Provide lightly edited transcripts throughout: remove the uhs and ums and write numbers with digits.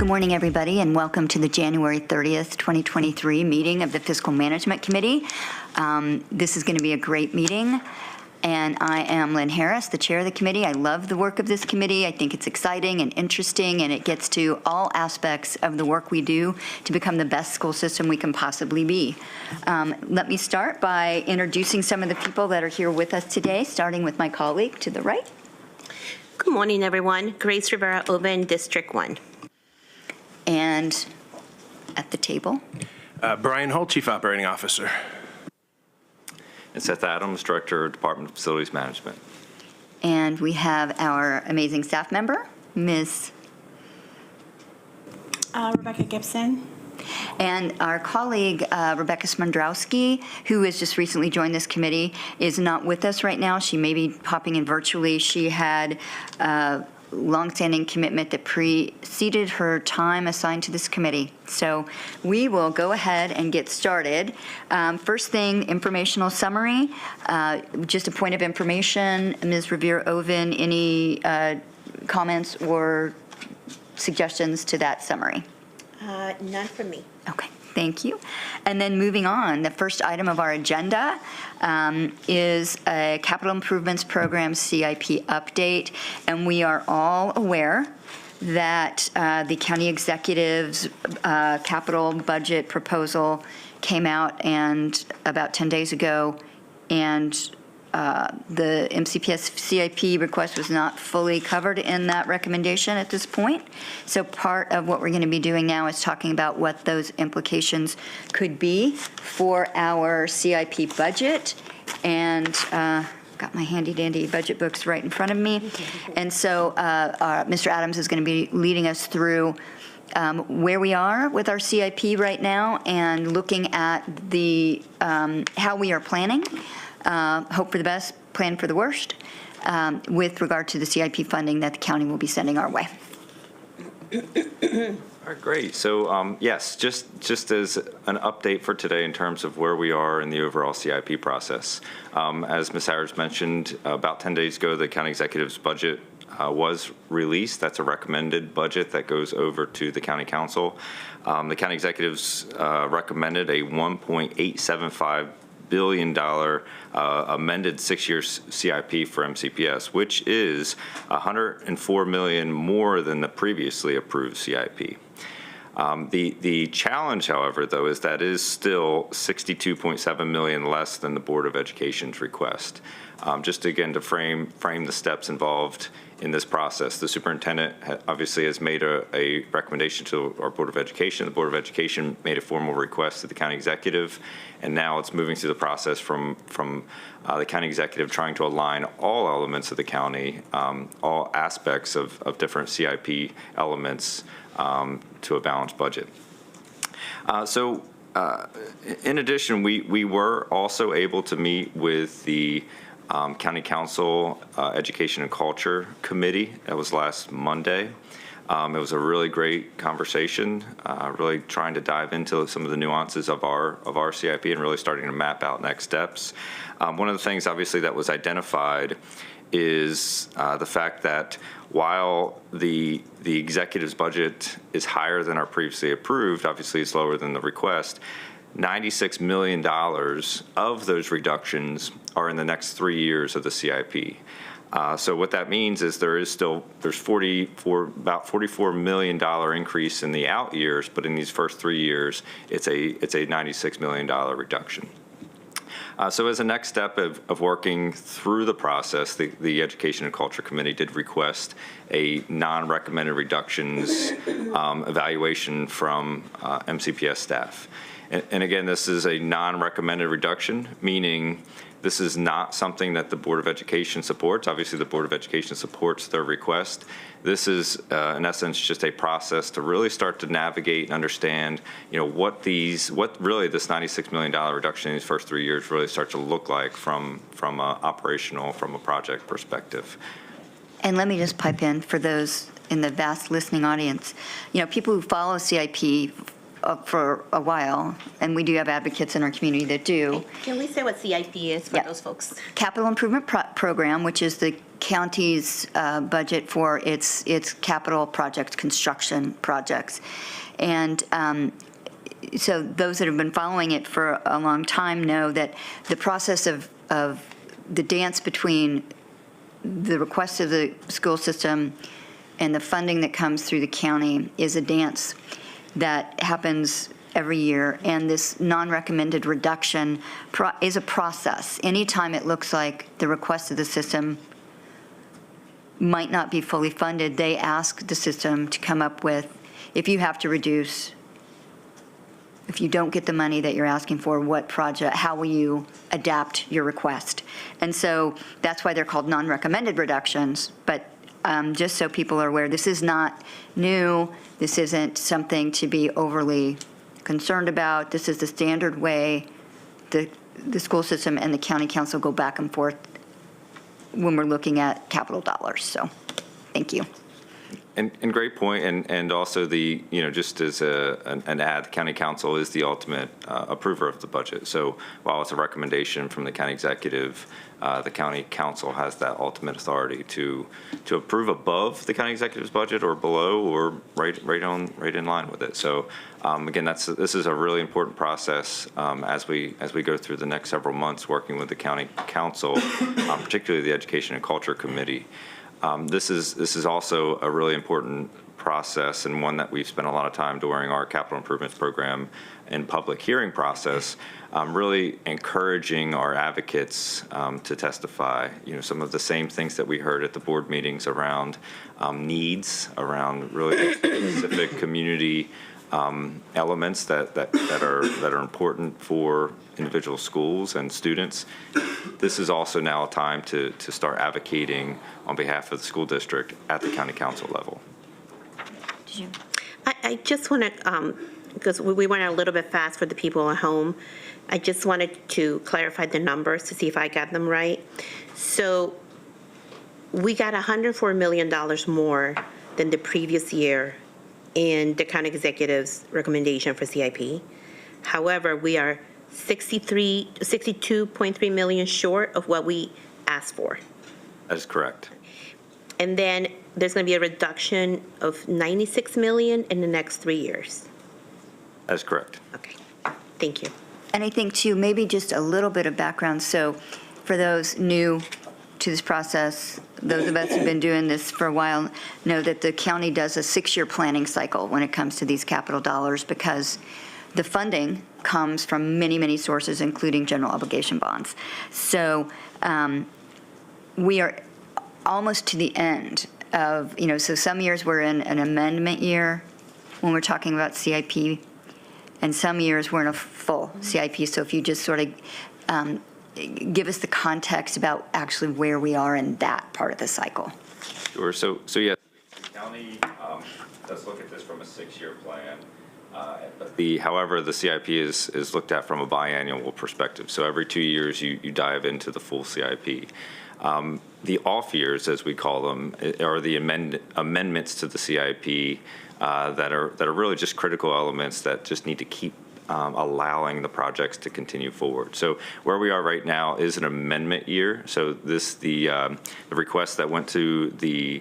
Good morning, everybody, and welcome to the January 30th, 2023 meeting of the Fiscal Management Committee. This is going to be a great meeting, and I am Lynn Harris, the chair of the committee. I love the work of this committee. I think it's exciting and interesting, and it gets to all aspects of the work we do to become the best school system we can possibly be. Let me start by introducing some of the people that are here with us today, starting with my colleague to the right. Good morning, everyone. Grace Rivera-Oben, District 1. And at the table, Brian Holt, Chief Operating Officer. And Seth Adams, Director, Department of Facilities Management. and we have our amazing staff member, Ms. Rebecca Gibson. And our colleague, Rebecca Smondrowski, who has just recently joined this committee, is not with us right now. She may be popping in virtually. She had a longstanding commitment that preceded her time assigned to this committee. So we will go ahead and get started. First thing, informational summary. Just a point of information, Ms. Rivera-Oben, any comments or suggestions to that summary? None from me. Okay, thank you. And then moving on, the first item of our agenda is a Capital Improvements Program CIP update. And we are all aware that the county executive's capital budget proposal came out and about 10 days ago, and the MCPS CIP request was not fully covered in that recommendation at this point. So part of what we're going to be doing now is talking about what those implications could be for our CIP budget. And got my handy dandy budget books right in front of me. And so Mr. Adams is going to be leading us through where we are with our CIP right now and looking at the how we are planning. Hope for the best, plan for the worst, with regard to the CIP funding that the county will be sending our way. All right, great. So yes, just as an update for today in terms of where we are in the overall CIP process. As Ms. Harris mentioned, about 10 days ago, the county executive's budget was released. That's a recommended budget that goes over to the county council. The county executives recommended a $1.875 billion amended 6-year CIP for MCPS, which is $104 million more than the previously approved CIP. The challenge, however, though, is that is still $62.7 million less than the Board of Education's request. Just again to frame the steps involved in this process, the superintendent obviously has made a recommendation to our Board of Education. The Board of Education made a formal request to the county executive, and now it's moving through the process from the county executive trying to align all elements of the county, all aspects of different CIP elements to a balanced budget. In addition, we were also able to meet with the County Council Education and Culture Committee. That was last Monday. It was a really great conversation, really trying to dive into some of the nuances of our CIP and really starting to map out next steps. One of the things, obviously, that was identified is the fact that while the executive's budget is higher than our previously approved, obviously it's lower than the request, $96 million of those reductions are in the next 3 years of the CIP. So what that means is there's about $44 million increase in the out years, but in these first 3 years, it's a $96 million reduction. So as a next step of working through the process, the Education and Culture Committee did request a non-recommended reductions evaluation from MCPS staff. And again, this is a non-recommended reduction, meaning this is not something that the Board of Education supports. Obviously, the Board of Education supports their request. This is, in essence, just a process to really start to navigate and understand, what really this $96 million reduction in these first 3 years really starts to look like from a project perspective. And let me just pipe in for those in the vast listening audience. People who follow CIP for a while, and we do have advocates in our community that do. Can we say what CIP is for Yeah. those folks? Capital Improvement Program, which is the county's budget for its capital project construction projects. And so those that have been following it for a long time know that the process of the dance between the request of the school system and the funding that comes through the county is a dance that happens every year, and this non-recommended reduction is a process. Anytime it looks like the request of the system might not be fully funded, they ask the system to come up with, if you have to reduce, if you don't get the money that you're asking for, what project, how will you adapt your request? And so that's why they're called non-recommended reductions, but just so people are aware, this is not new. This isn't something to be overly concerned about. This is the standard way the school system and the county council go back and forth when we're looking at capital dollars. So, thank you. And great point, and also just as an ad, the county council is the ultimate approver of the budget. So while it's a recommendation from the county executive, the county council has that ultimate authority to approve above the county executive's budget or below or right in line with it. So again, this is a really important process as we go through the next several months working with the county council, particularly the Education and Culture Committee. This is also a really important process, and one that we've spent a lot of time during our capital improvements program and public hearing process, really encouraging our advocates to testify. Some of the same things that we heard at the board meetings around needs, around really specific community elements that are important for individual schools and students. This is also now a time to start advocating on behalf of the school district at the county council level. I just want to, because we went a little bit fast for the people at home, I just wanted to clarify the numbers to see if I got them right. So we got $104 million more than the previous year in the county executive's recommendation for CIP. However, we are 62.3 million short of what we asked for. That is correct. And then there's going to be a reduction of 96 million in the next 3 years. That is correct. Okay, thank you. And I think, too, maybe just a little bit of background. So for those new to this process, those of us who've been doing this for a while know that the county does a 6-year planning cycle when it comes to these capital dollars, because the funding comes from many, many sources, including general obligation bonds. So we are almost to the end of, so some years we're in an amendment year when we're talking about CIP, and some years we're in a full CIP. So if you just sort of give us the context about actually where we are in that part of the cycle. Sure. So yeah, the county does look at this from a 6-year plan. However, the CIP is looked at from a biannual perspective. So every 2 years, you dive into the full CIP. The off years, as we call them, are the amendments to the CIP that are really just critical elements that just need to keep allowing the projects to continue forward. So where we are right now is an amendment year. So the request that went to the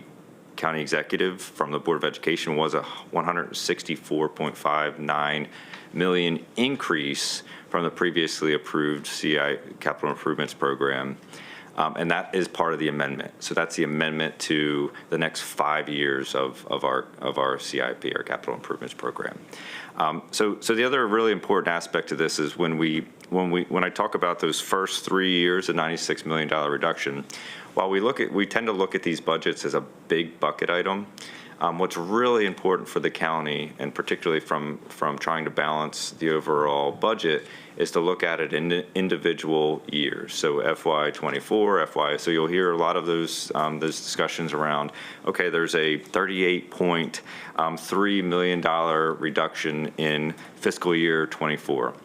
county executive from the Board of Education was a $164.59 million increase from the previously approved CI capital improvements program. And that is part of the amendment. So that's the amendment to the next 5 years of our CIP, our capital improvements program. So the other really important aspect of this is when I talk about those first 3 years, a $96 million reduction, while we tend to look at these budgets as a big bucket item, what's really important for the county, and particularly from trying to balance the overall budget, is to look at it in individual years. So FY24, so you'll hear a lot of those discussions around, okay, there's a $38.3 million reduction in fiscal year 24.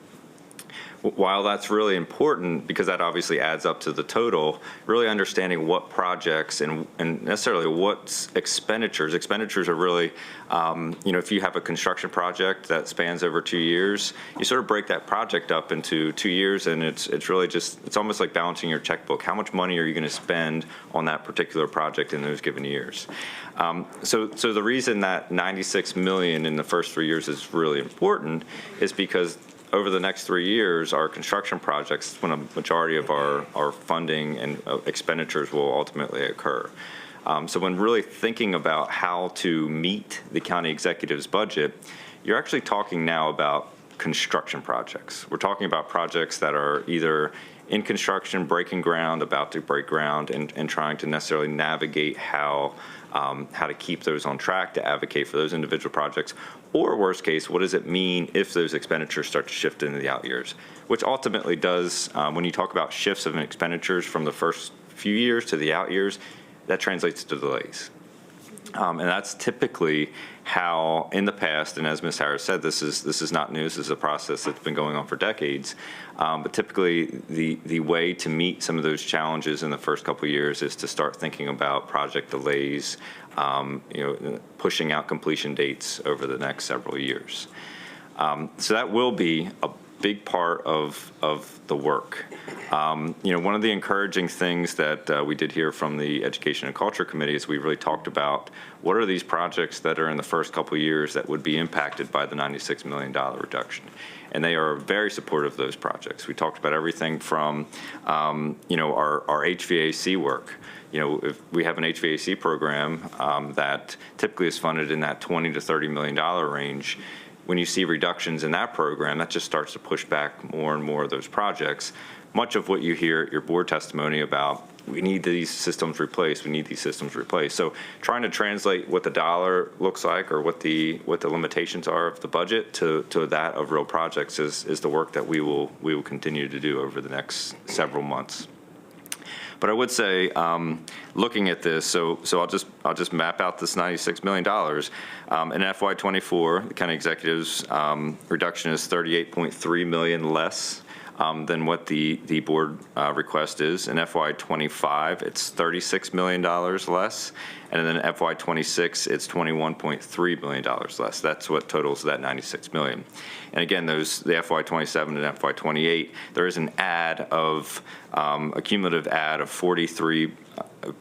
while that's really important, because that obviously adds up to the total, really understanding what projects and necessarily what expenditures are really, if you have a construction project that spans over 2 years, you sort of break that project up into 2 years, and it's really just, it's almost like balancing your checkbook. How much money are you going to spend on that particular project in those given years? So the reason that 96 million in the first 3 years is really important is because over the next 3 years, our construction projects, when a majority of our funding and expenditures will ultimately occur. So when really thinking about how to meet the county executive's budget, you're actually talking now about construction projects. We're talking about projects that are either in construction, breaking ground, about to break ground, and trying to necessarily navigate how to keep those on track, to advocate for those individual projects, or worst case, what does it mean if those expenditures start to shift into the out years, which ultimately does, when you talk about shifts of expenditures from the first few years to the out years, that translates to delays. And that's typically how, in the past, and as Ms. Harris said, this is not news. This is a process that's been going on for decades. But typically, the way to meet some of those challenges in the first couple of years is to start thinking about project delays, pushing out completion dates over the next several years. So that will be a big part of the work. One of the encouraging things that we did hear from the Education and Culture Committee is we really talked about what are these projects that are in the first couple of years that would be impacted by the $96 million reduction. And they are very supportive of those projects. We talked about everything from, our HVAC work. If we have an HVAC program that typically is funded in that $20 to $30 million range, when you see reductions in that program, that just starts to push back more and more of those projects. Much of what you hear at your board testimony about, we need these systems replaced, we need these systems replaced. So trying to translate what the dollar looks like or what the limitations are of the budget to that of real projects is the work that we will continue to do over the next several months. But I would say, looking at this, so I'll just map out this $96 million. In FY24, the county executive's reduction is $38.3 million less than what the board request is. In FY25, it's $36 million less. And then in FY26, it's $21.3 million less. That's what totals that $96 million. And again, the FY27 and FY28, there is an a cumulative add of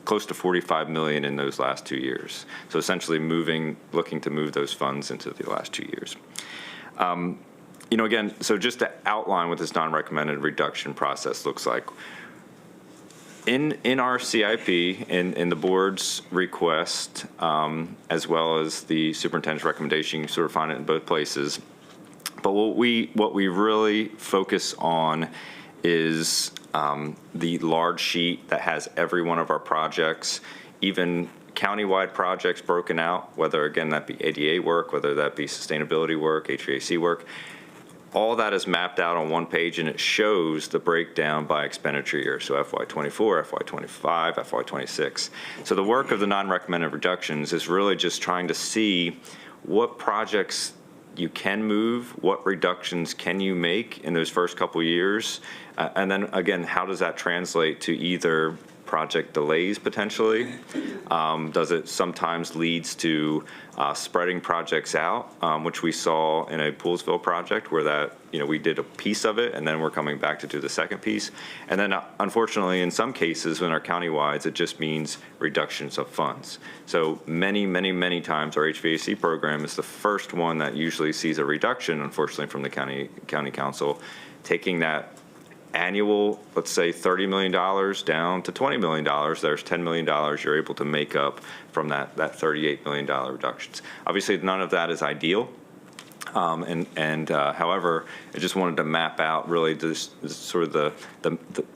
close to $45 million in those last 2 years. So essentially looking to move those funds into the last 2 years. Again, so just to outline what this non-recommended reduction process looks like. In our CIP, in the board's request, as well as the superintendent's recommendation, you sort of find it in both places. But what we really focus on is the large sheet that has every one of our projects, even countywide projects broken out, whether, again, that be ADA work, whether that be sustainability work, HVAC work. All that is mapped out on one page, and it shows the breakdown by expenditure year, so FY24, FY25, FY26. So the work of the non-recommended reductions is really just trying to see what projects you can move, what reductions can you make in those first couple years, and then, again, how does that translate to either project delays potentially? Does it sometimes leads to spreading projects out, which we saw in a Poolsville project where we did a piece of it and then we're coming back to do the second piece. And then unfortunately, in some cases, when our county-wides, it just means reductions of funds. So many times our HVAC program is the first one that usually sees a reduction, unfortunately, from the county council, taking that annual, let's say $30 million down to $20 million, there's $10 million you're able to make up from that $38 million reductions. Obviously, none of that is ideal. However, I just wanted to map out really this sort of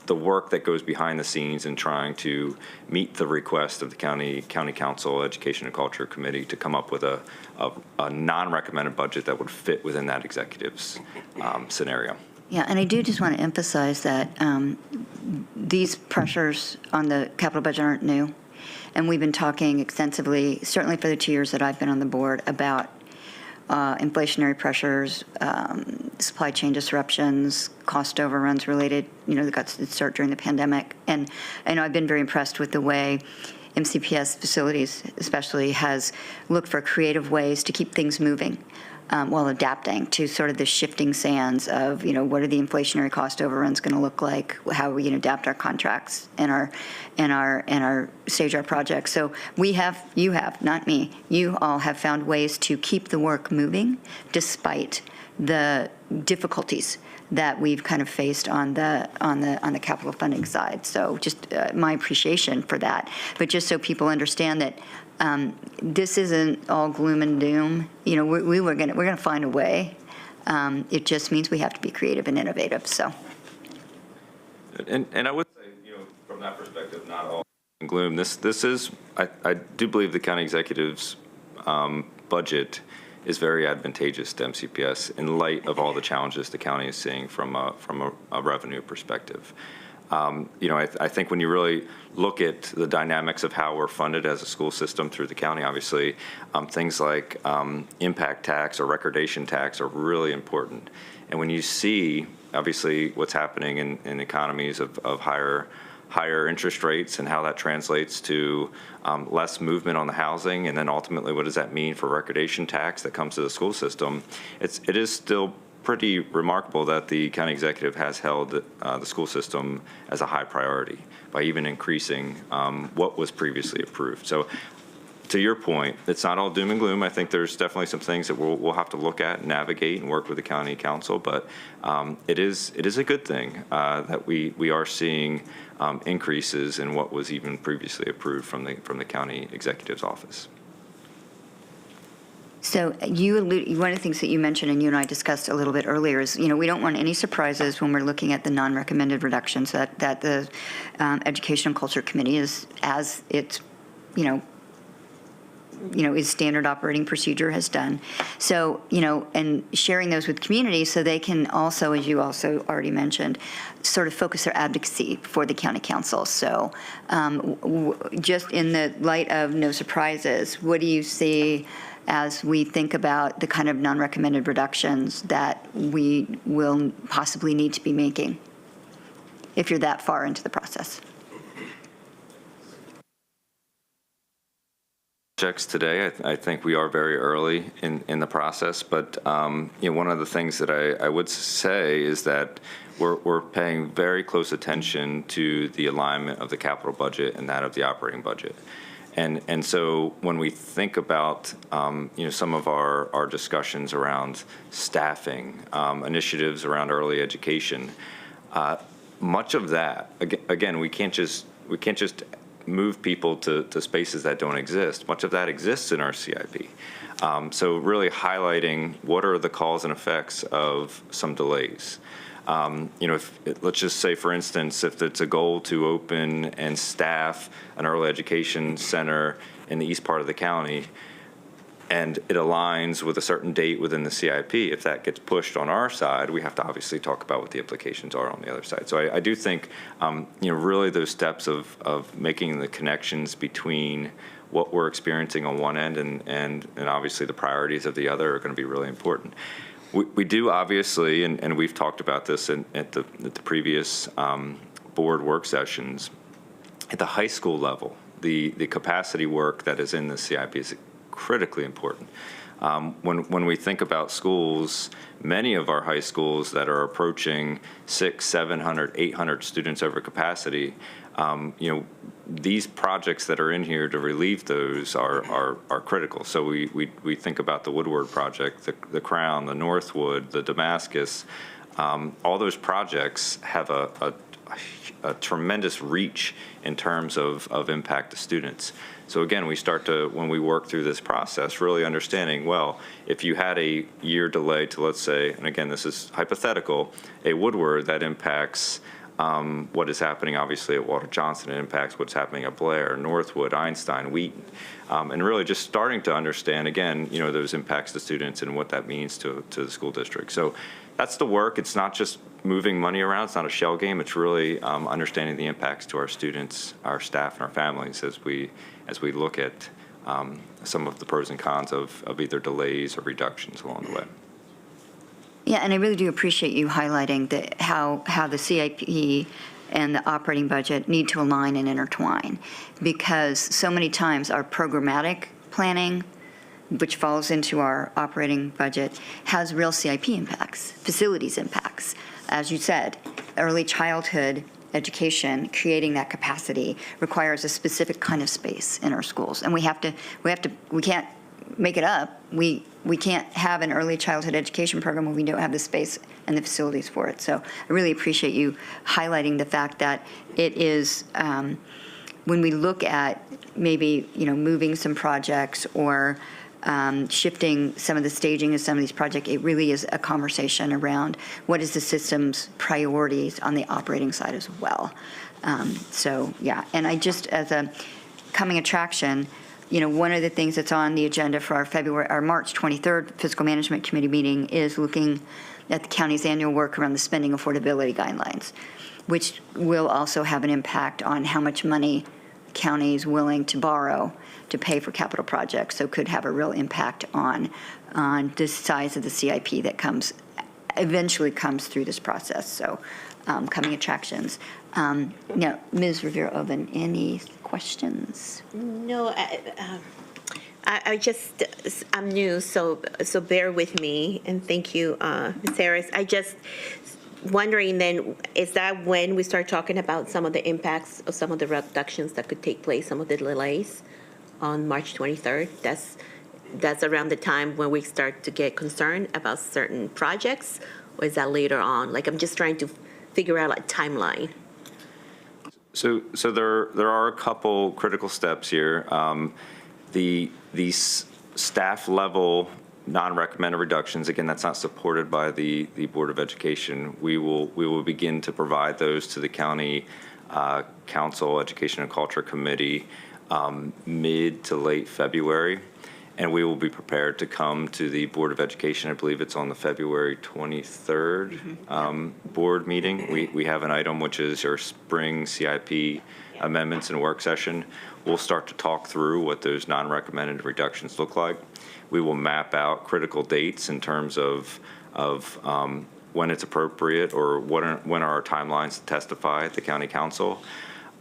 the work that goes behind the scenes in trying to meet the request of the county council, Education and Culture Committee to come up with a non-recommended budget that would fit within that executive's scenario. Yeah, and I do just want to emphasize that these pressures on the capital budget aren't new. And we've been talking extensively, certainly for the 2 years that I've been on the board, about inflationary pressures, supply chain disruptions, cost overruns related, that got to start during the pandemic. And I know I've been very impressed with the way MCPS facilities especially has looked for creative ways to keep things moving while adapting to sort of the shifting sands of, what are the inflationary cost overruns going to look like? How are we going to adapt our contracts and our stage our projects? So you have, not me, you all have found ways to keep the work moving despite the difficulties that we've kind of faced on the capital funding side. So just my appreciation for that. But just so people understand that this isn't all gloom and doom. We're gonna find a way. It just means we have to be creative and innovative. So. And I would say, from that perspective, not all gloom. This is, I do believe the county executive's budget is very advantageous to MCPS in light of all the challenges the county is seeing from a revenue perspective. I think when you really look at the dynamics of how we're funded as a school system through the county, obviously, things like impact tax or recordation tax are really important. And when you see, obviously, what's happening in economies of higher interest rates and how that translates to less movement on the housing, and then ultimately what does that mean for recordation tax that comes to the school system, it is still pretty remarkable that the county executive has held the school system as a high priority by even increasing what was previously approved. So to your point, it's not all doom and gloom. I think there's definitely some things that we'll have to look at and navigate and work with the county council, but it is a good thing that we are seeing increases in what was even previously approved from the county executive's office. So one of the things that you mentioned and you and I discussed a little bit earlier is, we don't want any surprises when we're looking at the non-recommended reductions that the Education and Culture Committee is, as it's, is standard operating procedure has done. So, and sharing those with communities so they can also, as you also already mentioned, sort of focus their advocacy for the county council. So just in the light of no surprises, what do you see as we think about the kind of non-recommended reductions that we will possibly need to be making if you're that far into the process? Today, I think we are very early in the process, but one of the things that I would say is that we're paying very close attention to the alignment of the capital budget and that of the operating budget. And so when we think about some of our discussions around staffing, initiatives around early education, much of that, again, we can't just move people to spaces that don't exist. Much of that exists in our CIP. So really highlighting what are the cause and effects of some delays. Let's just say, for instance, if it's a goal to open and staff an early education center in the east part of the county, and it aligns with a certain date within the CIP, if that gets pushed on our side, we have to obviously talk about what the implications are on the other side. So I do think, really those steps of making the connections between what we're experiencing on one end and obviously the priorities of the other are going to be really important. We do obviously, and we've talked about this at the previous board work sessions, at the high school level, the capacity work that is in the CIP is critically important. When we think about schools, many of our high schools that are approaching 600, 700, 800 students over capacity, these projects that are in here to relieve those are critical. So we think about the Woodward project, the Crown, the Northwood, the Damascus. All those projects have a tremendous reach in terms of impact to students. So again, we start to, when we work through this process, really understanding, well, if you had a year delay to, let's say, and again, this is hypothetical, a Woodward that impacts what is happening obviously at Walter Johnson, it impacts what's happening at Blair, Northwood, Einstein, Wheaton, and really just starting to understand, again, those impacts to students and what that means to the school district. So that's the work. It's not just moving money around. It's not a shell game. It's really understanding the impacts to our students, our staff, and our families as we look at some of the pros and cons of either delays or reductions along the way. Yeah, and I really do appreciate you highlighting how the CIP and the operating budget need to align and intertwine, because so many times our programmatic planning, which falls into our operating budget, has real CIP impacts, facilities impacts. As you said, early childhood education, creating that capacity requires a specific kind of space in our schools, and we can't make it up. We can't have an early childhood education program when we don't have the space and the facilities for it. So I really appreciate you highlighting the fact that it is, when we look at maybe, moving some projects or shifting some of the staging of some of these projects, it really is a conversation around what is the system's priorities on the operating side as well. So, yeah, and I just, as a coming attraction, one of the things that's on the agenda for our March 23rd Fiscal Management Committee meeting is looking at the county's annual work around the spending affordability guidelines, which will also have an impact on how much money the county is willing to borrow to pay for capital projects. So could have a real impact on the size of the CIP that eventually comes through this process. So coming attractions. Now, Ms. Rivera-Oven, any questions? No, I'm new, so bear with me, and thank you, Ms. Harris. I just wondering then, is that when we start talking about some of the impacts of some of the reductions that could take place, some of the delays on March 23rd? That's around the time when we start to get concerned about certain projects, or is that later on? Like, I'm just trying to figure out a timeline. So there are a couple critical steps here. These staff level non-recommended reductions, again, that's not supported by the Board of Education. We will begin to provide those to the County Council Education and Culture Committee mid to late February. And we will be prepared to come to the Board of Education. I believe it's on the February 23rd board meeting. We have an item which is your spring CIP amendments and work session. We'll start to talk through what those non-recommended reductions look like. We will map out critical dates in terms of when it's appropriate or when are our timelines to testify at the County Council.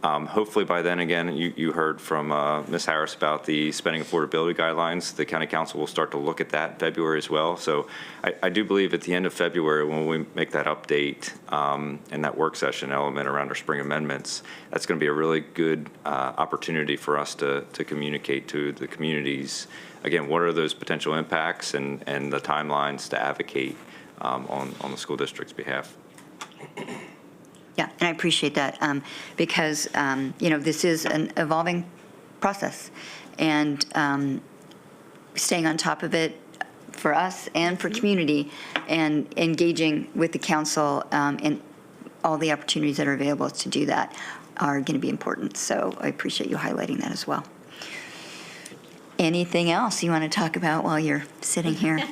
Hopefully by then, again, you heard from Ms. Harris about the spending affordability guidelines. The County Council will start to look at that in February as well. So I do believe at the end of February, when we make that update and that work session element around our spring amendments, that's going to be a really good opportunity for us to communicate to the communities, again, what are those potential impacts and the timelines to advocate on the school district's behalf. Yeah, and I appreciate that because, this is an evolving process, and staying on top of it for us and for community and engaging with the council and all the opportunities that are available to do that are going to be important. So I appreciate you highlighting that as well. Anything else you want to talk about while you're sitting here?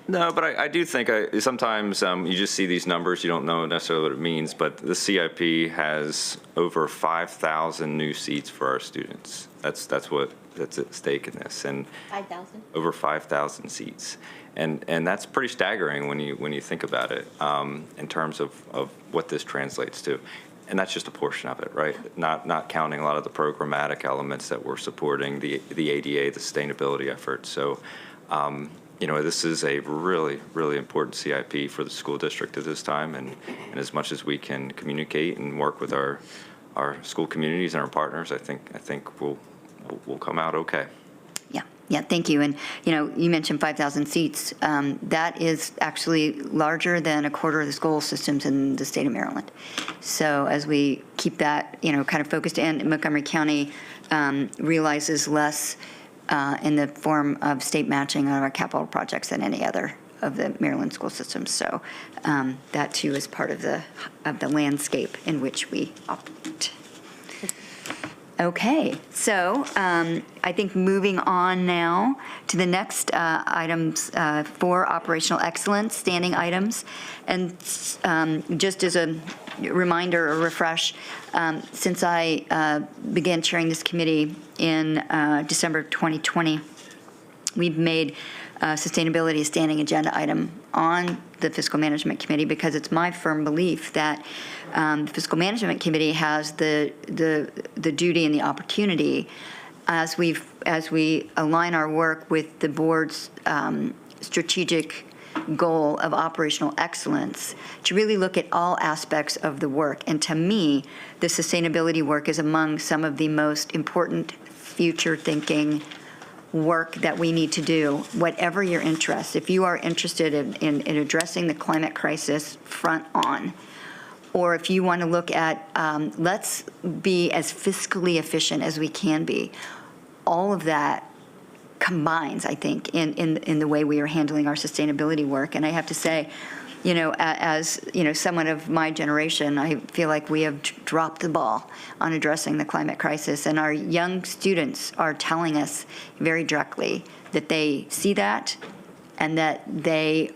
No, but I do think sometimes you just see these numbers, you don't know necessarily what it means, but the CIP has over 5,000 new seats for our students. That's at stake in this, and 5,000? Over 5,000 seats, and that's pretty staggering when you think about it in terms of what this translates to. And that's just a portion of it, right? Not counting a lot of the programmatic elements that we're supporting, the ADA, the sustainability efforts. So. This is a really, really important CIP for the school district at this time, and as much as we can communicate and work with our school communities and our partners, I think we'll come out okay. Yeah, thank you. And, you mentioned 5,000 seats. That is actually larger than a quarter of the school systems in the state of Maryland. So as we keep that, kind of focused, and Montgomery County realizes less in the form of state matching on our capital projects than any other of the Maryland school systems. So that too is part of the landscape in which we operate. Okay, so I think moving on now to the next items for operational excellence, standing items, and just as a reminder or refresh, since I began chairing this committee in December 2020, we've made sustainability a standing agenda item on the Fiscal Management Committee because it's my firm belief that the Fiscal Management Committee has the duty and the opportunity as we align our work with the board's strategic goal of operational excellence to really look at all aspects of the work. And to me, the sustainability work is among some of the most important future thinking work that we need to do, whatever your interest. If you are interested in addressing the climate crisis front on, or if you want to look at, let's be as fiscally efficient as we can be, all of that combines, I think, in the way we are handling our sustainability work. And I have to say, as someone of my generation, I feel like we have dropped the ball on addressing the climate crisis. And our young students are telling us very directly that they see that and that they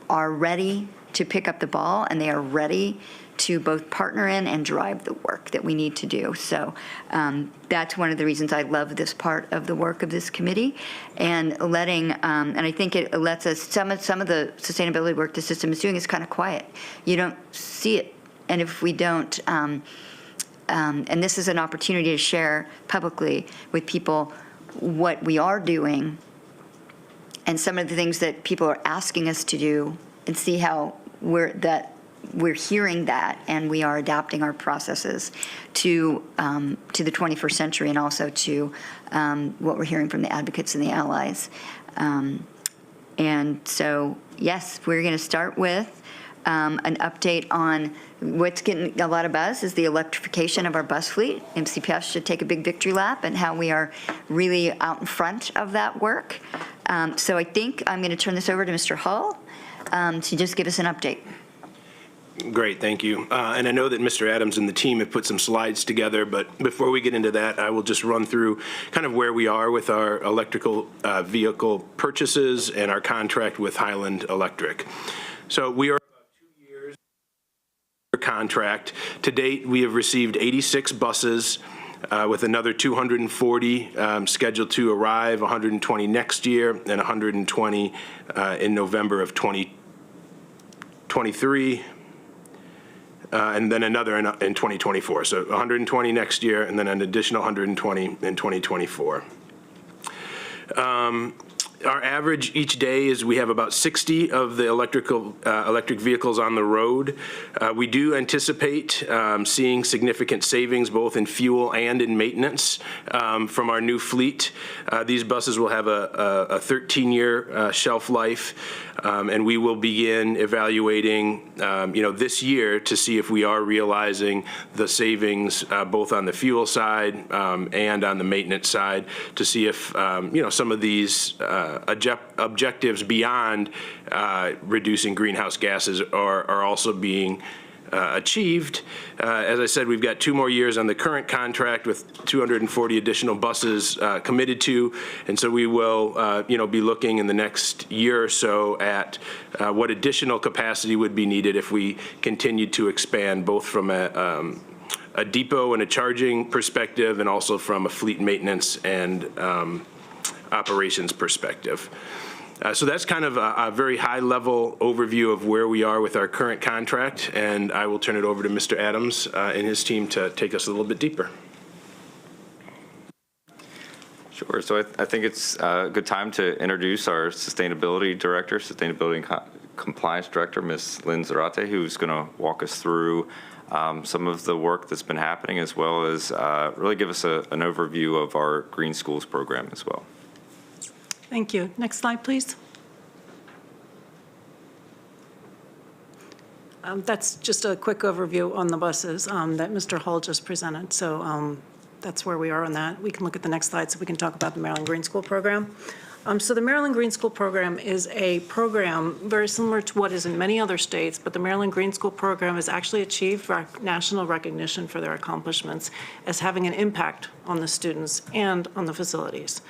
are ready to pick up the ball and they are ready to both partner in and drive the work that we need to do. So that's one of the reasons I love this part of the work of this committee, and letting, and I think it lets us, some of the sustainability work the system is doing is kind of quiet. You don't see it, and if we don't, and this is an opportunity to share publicly with people what we are doing and some of the things that people are asking us to do, and see how we're hearing that, and we are adapting our processes to the 21st century, and also to what we're hearing from the advocates and the allies. And so, yes, we're going to start with an update on what's getting a lot of buzz is the electrification of our bus fleet. MCPS should take a big victory lap, and how we are really out in front of that work. So I think I'm going to turn this over to Mr. Hull to just give us an update. Great, thank you. And I know that Mr. Adams and the team have put some slides together, but before we get into that, I will just run through kind of where we are with our electrical vehicle purchases and our contract with Highland Electric. So we are about 2 years contract. To date, we have received 86 buses with another 240 scheduled to arrive, 120 next year, and 120 in November of 2023. And then another in 2024. So 120 next year, and then an additional 120 in 2024. Our average each day is we have about 60 of the electric vehicles on the road. We do anticipate seeing significant savings both in fuel and in maintenance from our new fleet. These buses will have a 13-year shelf life, and we will begin evaluating this year to see if we are realizing the savings both on the fuel side and on the maintenance side, to see if some of these objectives beyond reducing greenhouse gases are also being achieved. As I said, we've got 2 more years on the current contract with 240 additional buses committed to, and so we will be looking in the next year or so at what additional capacity would be needed if we continued to expand, both from a depot and a charging perspective, and also from a fleet maintenance and operations perspective. So that's kind of a very high-level overview of where we are with our current contract, and I will turn it over to Mr. Adams and his team to take us a little bit deeper. Sure. So I think it's a good time to introduce our Sustainability Director, Sustainability and Compliance Director, Ms. Lynn Zarate, who's going to walk us through some of the work that's been happening, as well as really give us an overview of our Green Schools program as well. Thank you. Next slide, please. That's just a quick overview on the buses that Mr. Hull just presented. So that's where we are on that. We can look at the next slide so we can talk about the Maryland Green School Program. So the Maryland Green School Program is a program very similar to what is in many other states, but the Maryland Green School Program has actually achieved national recognition for their accomplishments as having an impact on the students and on the facilities.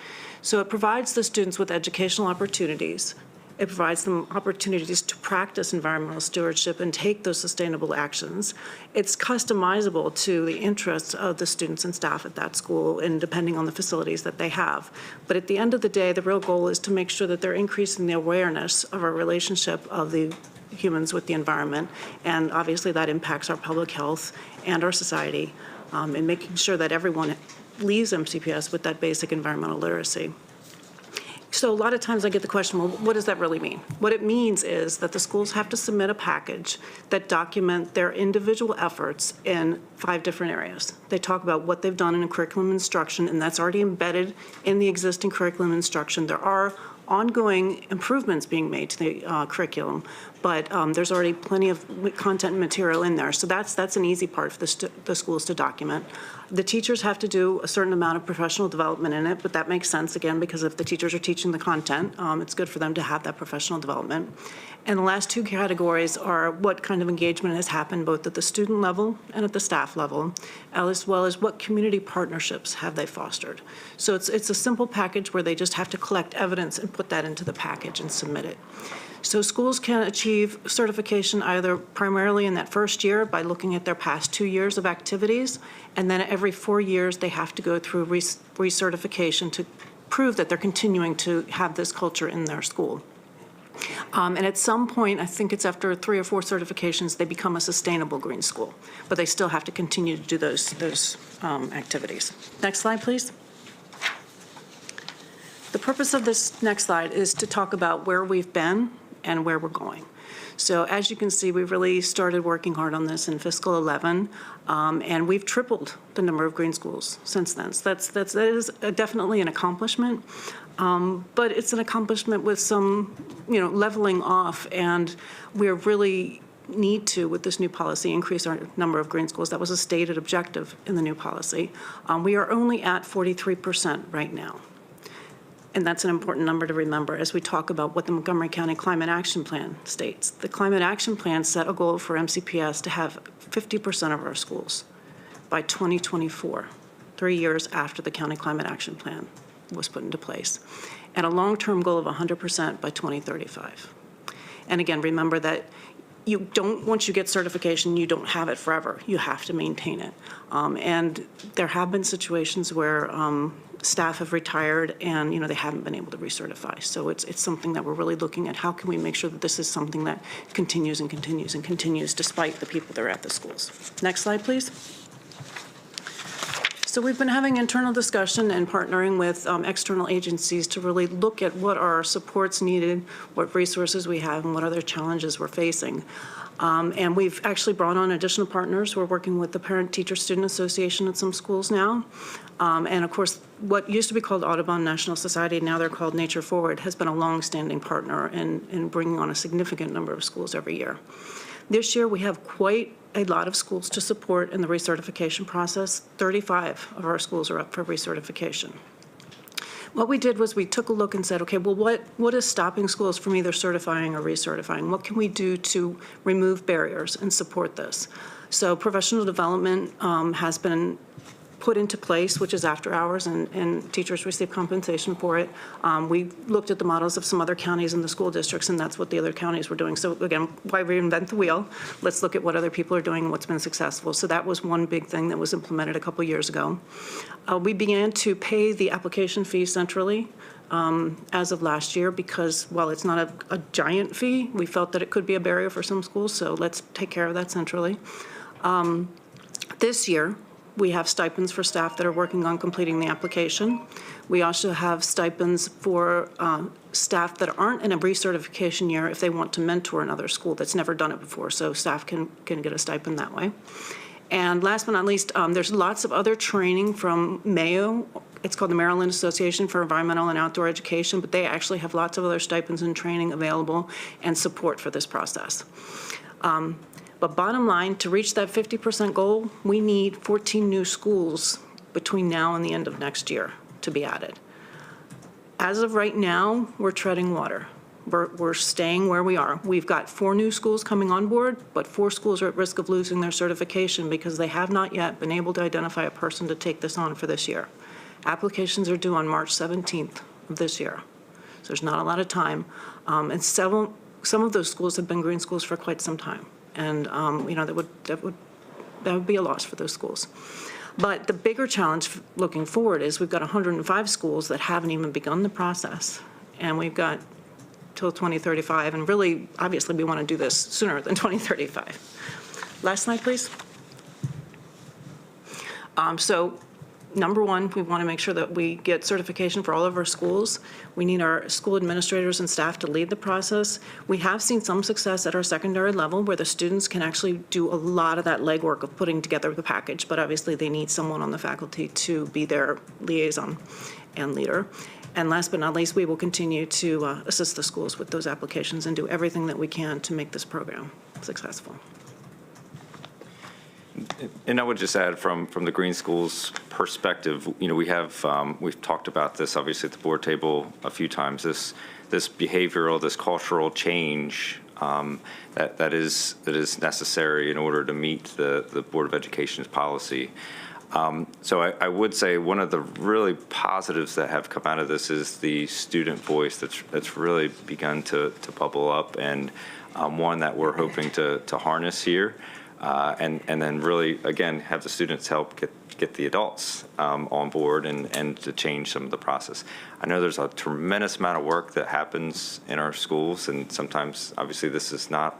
So it provides the students with educational opportunities It provides them opportunities to practice environmental stewardship and take those sustainable actions. It's customizable to the interests of the students and staff at that school and depending on the facilities that they have. But at the end of the day, the real goal is to make sure that they're increasing the awareness of our relationship of the humans with the environment, and obviously that impacts our public health and our society, and making sure that everyone leaves MCPS with that basic environmental literacy. So a lot of times I get the question, well, what does that really mean? What it means is that the schools have to submit a package that document their individual efforts in 5 different areas. They talk about what they've done in a curriculum instruction, and that's already embedded in the existing curriculum instruction. There are ongoing improvements being made to the curriculum, but there's already plenty of content and material in there. So that's an easy part for the schools to document. The teachers have to do a certain amount of professional development in it, but that makes sense, again, because if the teachers are teaching the content, it's good for them to have that professional development. And the last 2 categories are what kind of engagement has happened both at the student level and at the staff level, as well as what community partnerships have they fostered. So it's a simple package where they just have to collect evidence and put that into the package and submit it. So schools can achieve certification either primarily in that first year by looking at their past 2 years of activities, and then every 4 years they have to go through recertification to prove that they're continuing to have this culture in their school. And at some point, I think it's after 3 or 4 certifications, they become a sustainable green school, but they still have to continue to do those activities. Next slide, please. The purpose of this next slide is to talk about where we've been and where we're going. So as you can see, we really started working hard on this in fiscal 11, and we've tripled the number of green schools since then. So that is definitely an accomplishment, but it's an accomplishment with some, leveling off, and we're really need to, with this new policy, increase our number of green schools. That was a stated objective in the new policy. We are only at 43% right now. And that's an important number to remember as we talk about what the Montgomery County Climate Action Plan states. The Climate Action Plan set a goal for MCPS to have 50% of our schools by 2024, 3 years after the County Climate Action Plan was put into place, and a long-term goal of 100% by 2035. And again, remember that once you get certification, you don't have it forever. You have to maintain it. And there have been situations where staff have retired and, they haven't been able to recertify. So it's something that we're really looking at. How can we make sure that this is something that continues and continues and continues despite the people that are at the schools? Next slide, please. So we've been having internal discussion and partnering with external agencies to really look at what are our supports needed, what resources we have, and what other challenges we're facing. And we've actually brought on additional partners. We're working with the Parent-Teacher-Student Association at some schools now. And of course, what used to be called Audubon National Society, now they're called Nature Forward, has been a long-standing partner in bringing on a significant number of schools every year. This year, we have quite a lot of schools to support in the recertification process. 35 of our schools are up for recertification. What we did was we took a look and said, okay, well, what is stopping schools from either certifying or recertifying? What can we do to remove barriers and support this? So professional development has been put into place, which is after hours, and teachers receive compensation for it. We looked at the models of some other counties in the school districts, and that's what the other counties were doing. So again, why reinvent the wheel? Let's look at what other people are doing and what's been successful. So that was one big thing that was implemented a couple years ago. We began to pay the application fee centrally as of last year because while it's not a giant fee, we felt that it could be a barrier for some schools, so let's take care of that centrally. This year, we have stipends for staff that are working on completing the application. We also have stipends for staff that aren't in a recertification year if they want to mentor another school that's never done it before, so staff can get a stipend that way. And last but not least, there's lots of other training from Mayo. It's called the Maryland Association for Environmental and Outdoor Education, but they actually have lots of other stipends and training available and support for this process. But bottom line, to reach that 50% goal, we need 14 new schools between now and the end of next year to be added. As of right now, we're treading water. We're staying where we are. We've got 4 new schools coming on board, but 4 schools are at risk of losing their certification because they have not yet been able to identify a person to take this on for this year. Applications are due on March 17th of this year. So there's not a lot of time. And some of those schools have been green schools for quite some time. And, that would be a loss for those schools. But the bigger challenge looking forward is we've got 105 schools that haven't even begun the process. And we've got till 2035, and really, obviously, we want to do this sooner than 2035. Last slide, please. So, number one, we want to make sure that we get certification for all of our schools. We need our school administrators and staff to lead the process. We have seen some success at our secondary level where the students can actually do a lot of that legwork of putting together the package, but obviously they need someone on the faculty to be their liaison and leader. And last but not least, we will continue to assist the schools with those applications and do everything that we can to make this program successful. And I would just add from the Green Schools perspective, we've talked about this obviously at the board table a few times, this behavioral, this cultural change that is necessary in order to meet the Board of Education's policy. So I would say one of the really positives that have come out of this is the student voice that's really begun to bubble up, and one that we're hoping to harness here. And then really, again, have the students help get the adults on board and to change some of the process. I know there's a tremendous amount of work that happens in our schools, and sometimes, obviously, this is not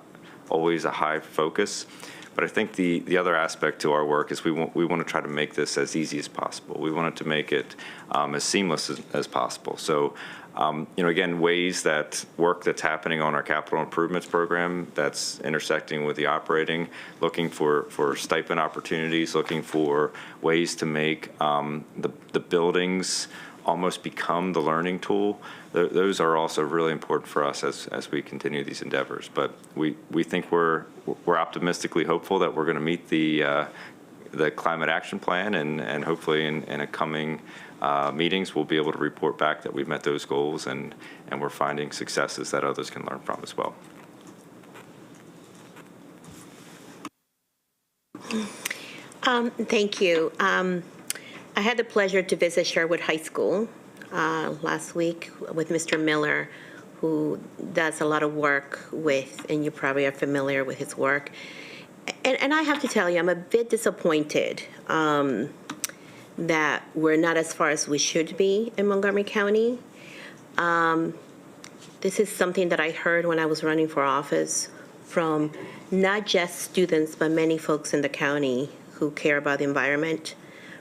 always a high focus. But I think the other aspect to our work is we want to try to make this as easy as possible. We wanted to make it as seamless as possible. So, again, ways that work that's happening on our capital improvements program that's intersecting with the operating, looking for stipend opportunities, looking for ways to make the buildings almost become the learning tool. Those are also really important for us as we continue these endeavors. But we think we're optimistically hopeful that we're going to meet the climate action plan, and hopefully in a coming meetings we'll be able to report back that we've met those goals, and we're finding successes that others can learn from as well. Thank you. I had the pleasure to visit Sherwood High School last week with Mr. Miller, who does a lot of work with, and you probably are familiar with his work. And I have to tell you, I'm a bit disappointed that we're not as far as we should be in Montgomery County. This is something that I heard when I was running for office from not just students, but many folks in the county who care about the environment.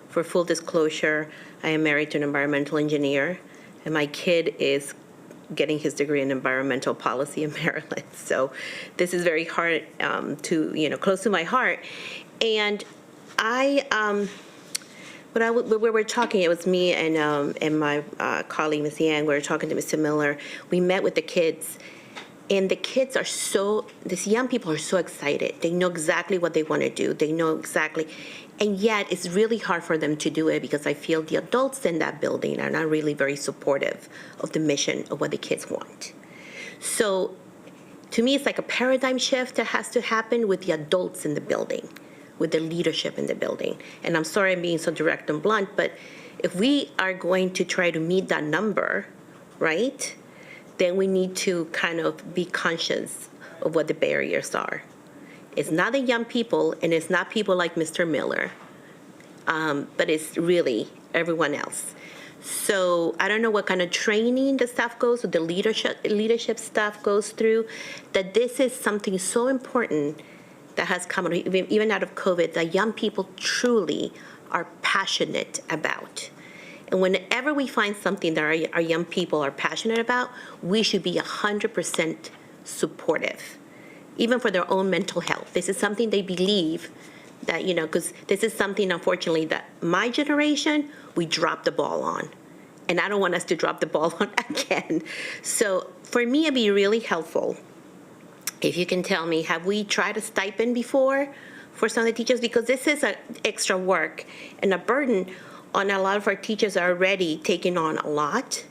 For full disclosure, I am married to an environmental engineer, and my kid is getting his degree in environmental policy in Maryland. So this is very hard close to my heart. And when we were talking, it was me and my colleague, Ms. Yang, we were talking to Mr. Miller. We met with the kids, and the kids are these young people are so excited. They know exactly what they want to do. They know exactly. And yet, it's really hard for them to do it because I feel the adults in that building are not really very supportive of the mission of what the kids want. So, to me, it's like a paradigm shift that has to happen with the adults in the building, with the leadership in the building. And I'm sorry I'm being so direct and blunt, but if we are going to try to meet that number, right, then we need to kind of be conscious of what the barriers are. It's not the young people, and it's not people like Mr. Miller, but it's really everyone else. So I don't know what kind of training the staff goes, or the leadership staff goes through, that this is something so important that has come even out of COVID, that young people truly are passionate about. And whenever we find something that our young people are passionate about, we should be 100% supportive, even for their own mental health. This is something they believe that, because this is something, unfortunately, that my generation, we dropped the ball on. And I don't want us to drop the ball on again. So for me, it'd be really helpful if you can tell me, have we tried a stipend before for some of the teachers? Because this is extra work and a burden on a lot of our teachers are already taking on a lot.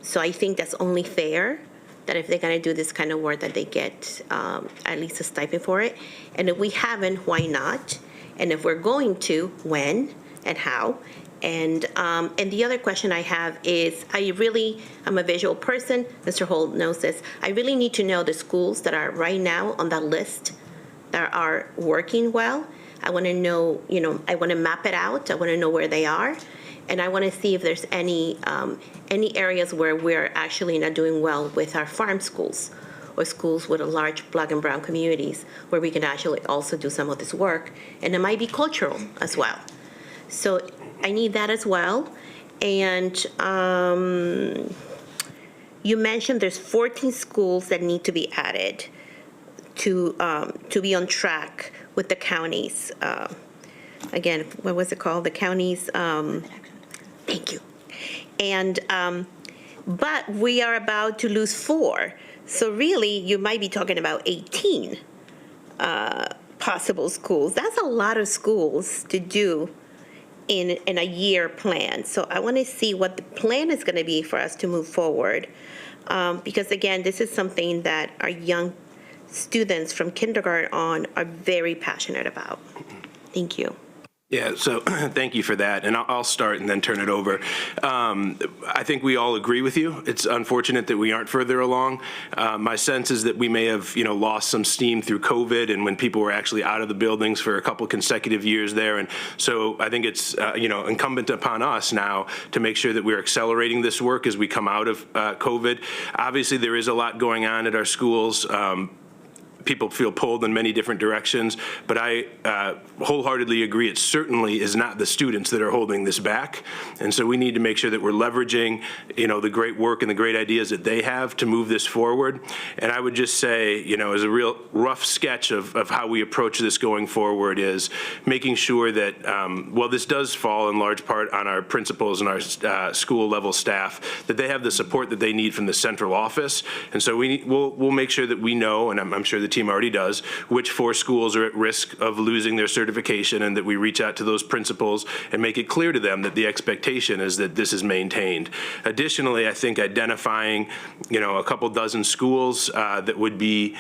So I think that's only fair that if they're going to do this kind of work, that they get at least a stipend for it. And if we haven't, why not? And if we're going to, when? and how. And the other question I have is, I'm a visual person, Mr. Holt knows this, I really need to know the schools that are right now on that list that are working well. I want to know, I want to map it out, I want to know where they are, and I want to see if there's any areas where we're actually not doing well with our farm schools, or schools with a large Black and brown communities, where we can actually also do some of this work, and it might be cultural as well. So I need that as well. And you mentioned there's 14 schools that need to be added to be on track with the counties. Again, what was it called? The counties. Thank you. And but we are about to lose 4. So really, you might be talking about 18 possible schools. That's a lot of schools to do in a year plan. So I want to see what the plan is going to be for us to move forward. Because again, this is something that our young students from kindergarten on are very passionate about. Thank you. Yeah, so thank you for that, and I'll start and then turn it over. I think we all agree with you. It's unfortunate that we aren't further along. My sense is that we may have, lost some steam through COVID and when people were actually out of the buildings for a couple consecutive years there, and so I think it's, incumbent upon us now to make sure that we're accelerating this work as we come out of COVID. Obviously, there is a lot going on at our schools. People feel pulled in many different directions, but I wholeheartedly agree it certainly is not the students that are holding this back. And so we need to make sure that we're leveraging, the great work and the great ideas that they have to move this forward. And I would just say, as a real rough sketch of how we approach this going forward is making sure that, while this does fall in large part on our principals and our school level staff, that they have the support that they need from the central office. And so we'll make sure that we know, and I'm sure the team already does, which 4 schools are at risk of losing their certification, and that we reach out to those principals and make it clear to them that the expectation is that this is maintained. Additionally, I think identifying, a couple dozen schools that would be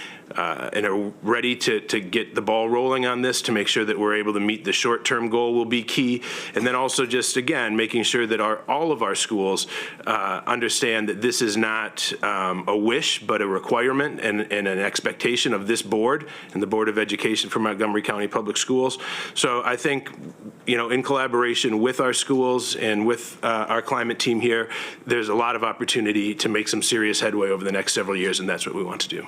ready to get the ball rolling on this to make sure that we're able to meet the short-term goal will be key. And then also just, again, making sure that all of our schools understand that this is not a wish, but a requirement and an expectation of this board and the Board of Education for Montgomery County Public Schools. So I think, in collaboration with our schools and with our climate team here, there's a lot of opportunity to make some serious headway over the next several years, and that's what we want to do.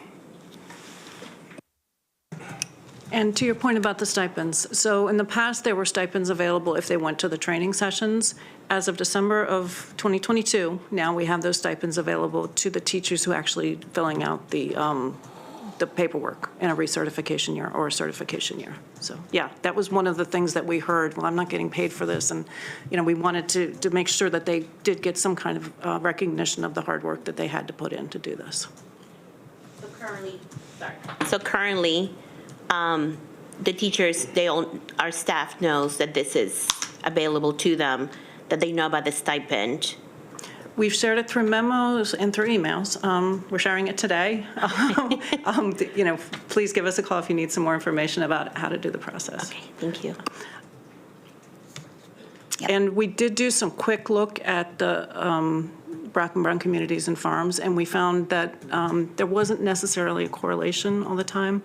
And to your point about the stipends, so in the past, there were stipends available if they went to the training sessions. As of December of 2022, now we have those stipends available to the teachers who actually filling out the paperwork in a recertification year or a certification year. So, yeah, that was one of the things that we heard, well, I'm not getting paid for this, and, we wanted to make sure that they did get some kind of recognition of the hard work that they had to put in to do this. So currently, the teachers, our staff knows that this is available to them, that they know about the stipend. We've shared it through memos and through emails. We're sharing it today. Please give us a call if you need some more information about how to do the process. Okay, thank you. Yep. And we did do some quick look at the Black and brown communities and farms, and we found that there wasn't necessarily a correlation all the time.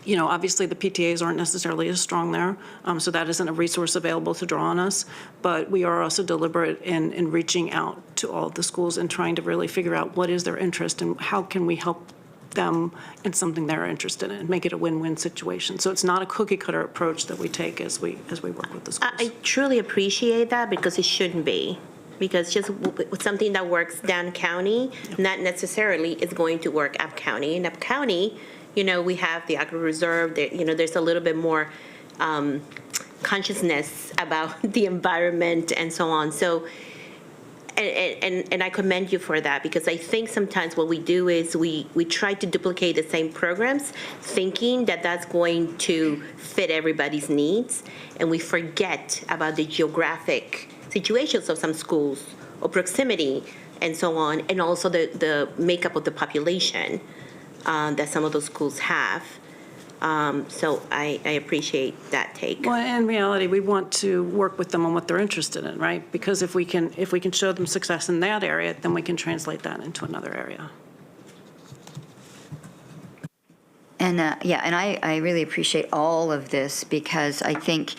Obviously the PTAs aren't necessarily as strong there, so that isn't a resource available to draw on us. But we are also deliberate in reaching out to all of the schools and trying to really figure out what is their interest and how can we help them in something they're interested in, make it a win-win situation. So it's not a cookie-cutter approach that we take as we work with the schools. I truly appreciate that, because it shouldn't be. Because just something that works down county, not necessarily is going to work up county. And up county, we have the agri reserve. There's a little bit more consciousness about the environment and so on. So, and I commend you for that, because I think sometimes what we do is we try to duplicate the same programs, thinking that that's going to fit everybody's needs, and we forget about the geographic situations of some schools or proximity and so on, and also the makeup of the population that some of those schools have. So I appreciate that take. Well, in reality, we want to work with them on what they're interested in, right? Because if we can show them success in that area, then we can translate that into another area. And and I really appreciate all of this because I think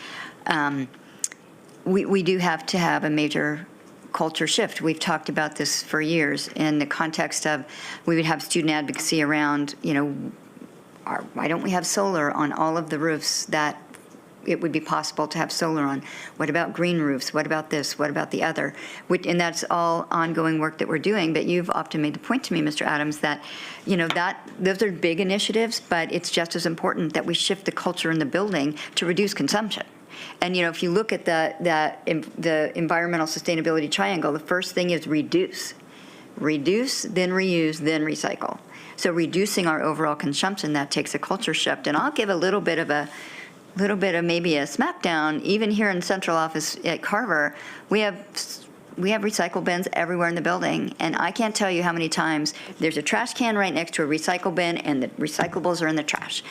we do have to have a major culture shift. We've talked about this for years in the context of we would have student advocacy around, why don't we have solar on all of the roofs that it would be possible to have solar on? What about green roofs? What about this? What about the other? And that's all ongoing work that we're doing. But you've often made the point to me, Mr. Adams, that, those are big initiatives, but it's just as important that we shift the culture in the building to reduce consumption. And, if you look at the environmental sustainability triangle, the first thing is reduce. Reduce, then reuse, then recycle. So reducing our overall consumption, that takes a culture shift. And I'll give a little bit of maybe a smackdown. Even here in central office at Carver, we have recycle bins everywhere in the building, and I can't tell you how many times there's a trash can right next to a recycle bin, and the recyclables are in the trash.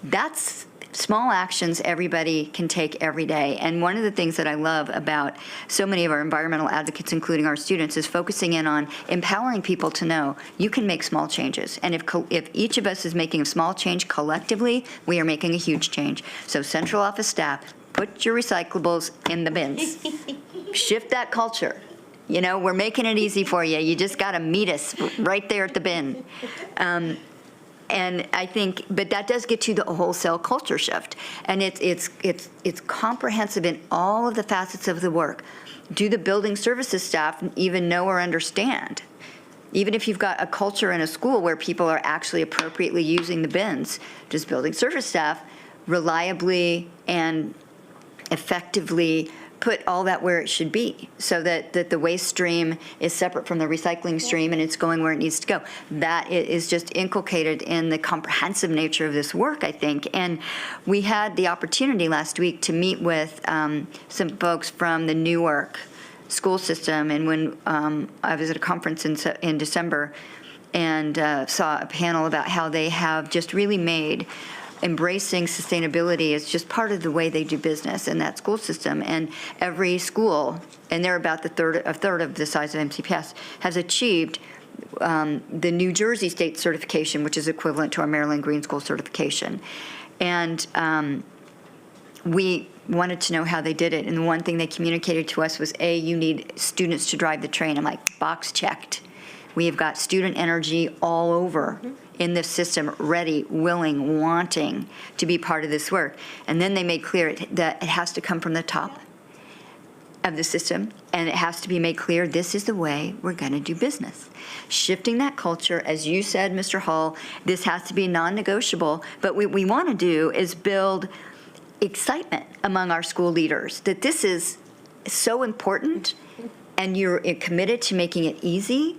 That's small actions everybody can take every day. And one of the things that I love about so many of our environmental advocates, including our students, is focusing in on empowering people to know you can make small changes. And if each of us is making a small change collectively, we are making a huge change. So central office staff, put your recyclables in the bins. Shift that culture. We're making it easy for you. You just got to meet us right there at the bin. And I think, but that does get to the wholesale culture shift, and it's comprehensive in all of the facets of the work. Do the building services staff even know or understand? Even if you've got a culture in a school where people are actually appropriately using the bins, does building service staff reliably and effectively put all that where it should be so that the waste stream is separate from the recycling stream and it's going where it needs to go? That is just inculcated in the comprehensive nature of this work, I think. And we had the opportunity last week to meet with some folks from the Newark school system, and when I was at a conference in December and saw a panel about how they have just really made embracing sustainability is just part of the way they do business in that school system. And every school, and they're about a third of the size of MCPS, has achieved the New Jersey state certification, which is equivalent to our Maryland Green School certification. And we wanted to know how they did it. And the one thing they communicated to us was, you need students to drive the train. I'm like, box checked. We have got student energy all over in this system, ready, willing, wanting to be part of this work. And then they made clear that it has to come from the top of the system, and it has to be made clear this is the way we're going to do business. Shifting that culture, as you said, Mr. Hull, this has to be non-negotiable. But what we want to do is build excitement among our school leaders that this is so important, and you're committed to making it easy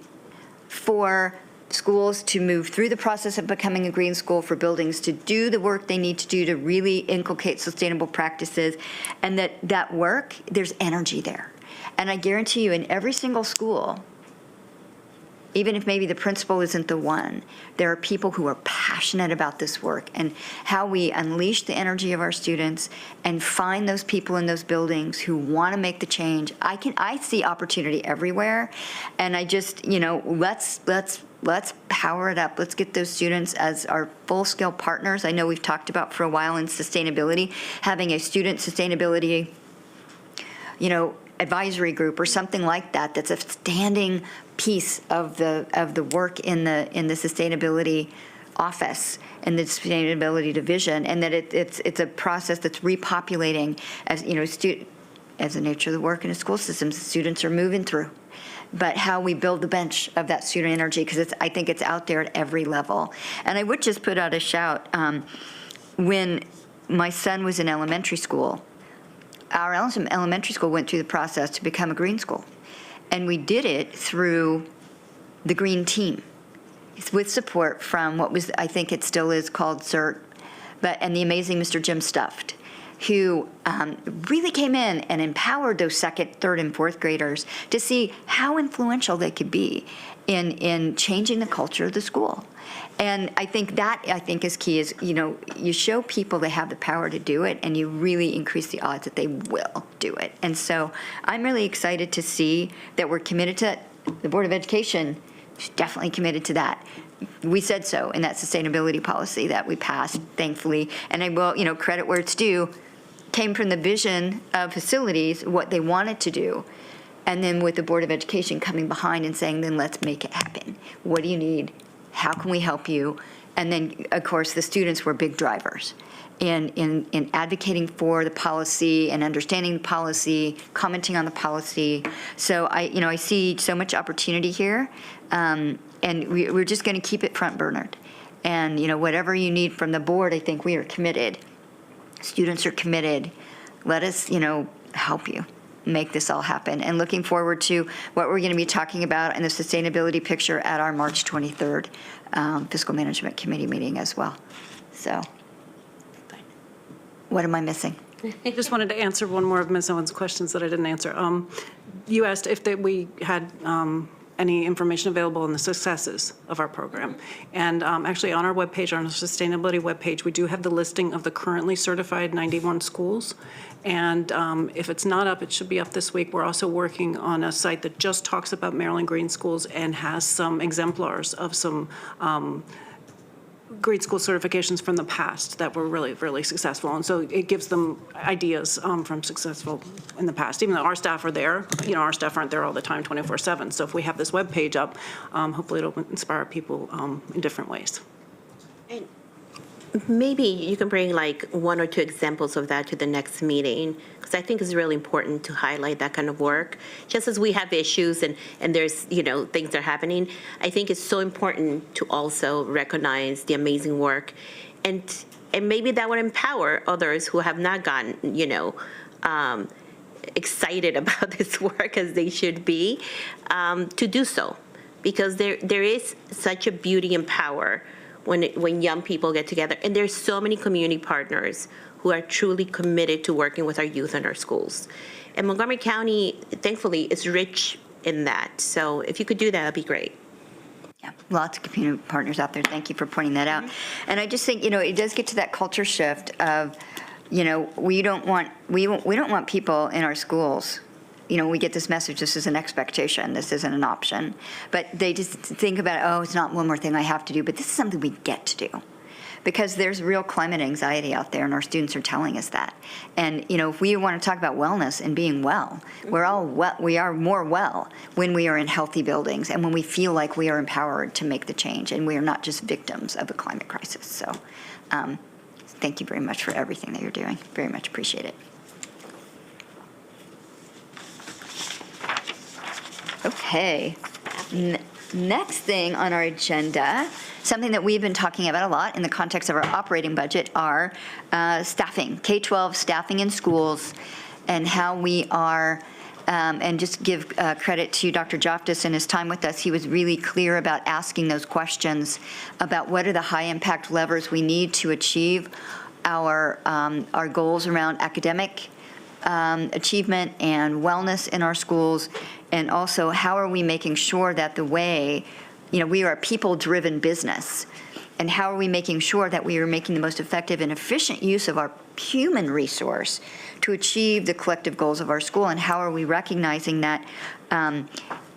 for schools to move through the process of becoming a green school, for buildings to do the work they need to do to really inculcate sustainable practices, and that work, there's energy there. And I guarantee you, in every single school, even if maybe the principal isn't the one, there are people who are passionate about this work and how we unleash the energy of our students and find those people in those buildings who want to make the change. I see opportunity everywhere, and I just, let's power it up. Let's get those students as our full-scale partners. I know we've talked about for a while in sustainability, having a student sustainability, advisory group or something like that. That's a standing piece of the work in the sustainability office and the sustainability division, and that it's a process that's repopulating as as the nature of the work in a school system. Students are moving through. But how we build the bench of that student energy, because I think it's out there at every level. And I would just put out a shout. When my son was in elementary school, our elementary school went through the process to become a green school. And we did it through the green team with support from what was, I think it still is called CERT, and the amazing Mr. Jim Stuft. who really came in and empowered those second, third, and fourth graders to see how influential they could be in changing the culture of the school. And I think is key is, you show people they have the power to do it, and you really increase the odds that they will do it. And so I'm really excited to see that we're committed to the Board of Education is definitely committed to that. We said so in that sustainability policy that we passed, thankfully. And I will, credit where it's due, came from the vision of facilities, what they wanted to do. And then with the Board of Education coming behind and saying, then let's make it happen. What do you need? How can we help you? And then, of course, the students were big drivers in advocating for the policy and understanding the policy, commenting on the policy. So I see so much opportunity here, and we're just going to keep it front burnered. And whatever you need from the board, I think we are committed. Students are committed. Let us help you make this all happen. And looking forward to what we're going to be talking about in the sustainability picture at our March 23rd Fiscal Management Committee meeting as well. So, what am I missing? I just wanted to answer one more of Ms. Owen's questions that I didn't answer. You asked if we had any information available on the successes of our program. And actually, on our webpage, on our sustainability webpage, we do have the listing of the currently certified 91 schools. And if it's not up, it should be up this week. We're also working on a site that just talks about Maryland Green Schools and has some exemplars of some green school certifications from the past that were really, really successful. And so it gives them ideas from successful in the past. Even though our staff are there, our staff aren't there all the time 24/7. So if we have this web page up, hopefully it'll inspire people in different ways. And maybe you can bring like one or two examples of that to the next meeting, because I think it's really important to highlight that kind of work. Just as we have issues and there's, things that are happening, I think it's so important to also recognize the amazing work. And maybe that would empower others who have not gotten, excited about this work as they should be, to do so. Because there is such a beauty and power when young people get together. And there's so many community partners who are truly committed to working with our youth and our schools. And Montgomery County, thankfully, is rich in that. So if you could do that, that'd be great. Yeah, lots of community partners out there. Thank you for pointing that out. And I just think, it does get to that culture shift of, we don't want people in our schools. We get this message, this is an expectation, this isn't an option. But they just think about, it's not one more thing I have to do, but this is something we get to do. Because there's real climate anxiety out there, and our students are telling us that. And, if we want to talk about wellness and being well, we are more well when we are in healthy buildings and when we feel like we are empowered to make the change, and we are not just victims of the climate crisis. So thank you very much for everything that you're doing. Very much appreciate it. Okay, next thing on our agenda, something that we've been talking about a lot in the context of our operating budget are staffing, K-12 staffing in schools, and how we are, and just give credit to Dr. Joftis and his time with us. He was really clear about asking those questions about what are the high-impact levers we need to achieve our goals around academic achievement and wellness in our schools, and also how are we making sure that the way, we are a people-driven business, and how are we making sure that we are making the most effective and efficient use of our human resource to achieve the collective goals of our school, and how are we recognizing that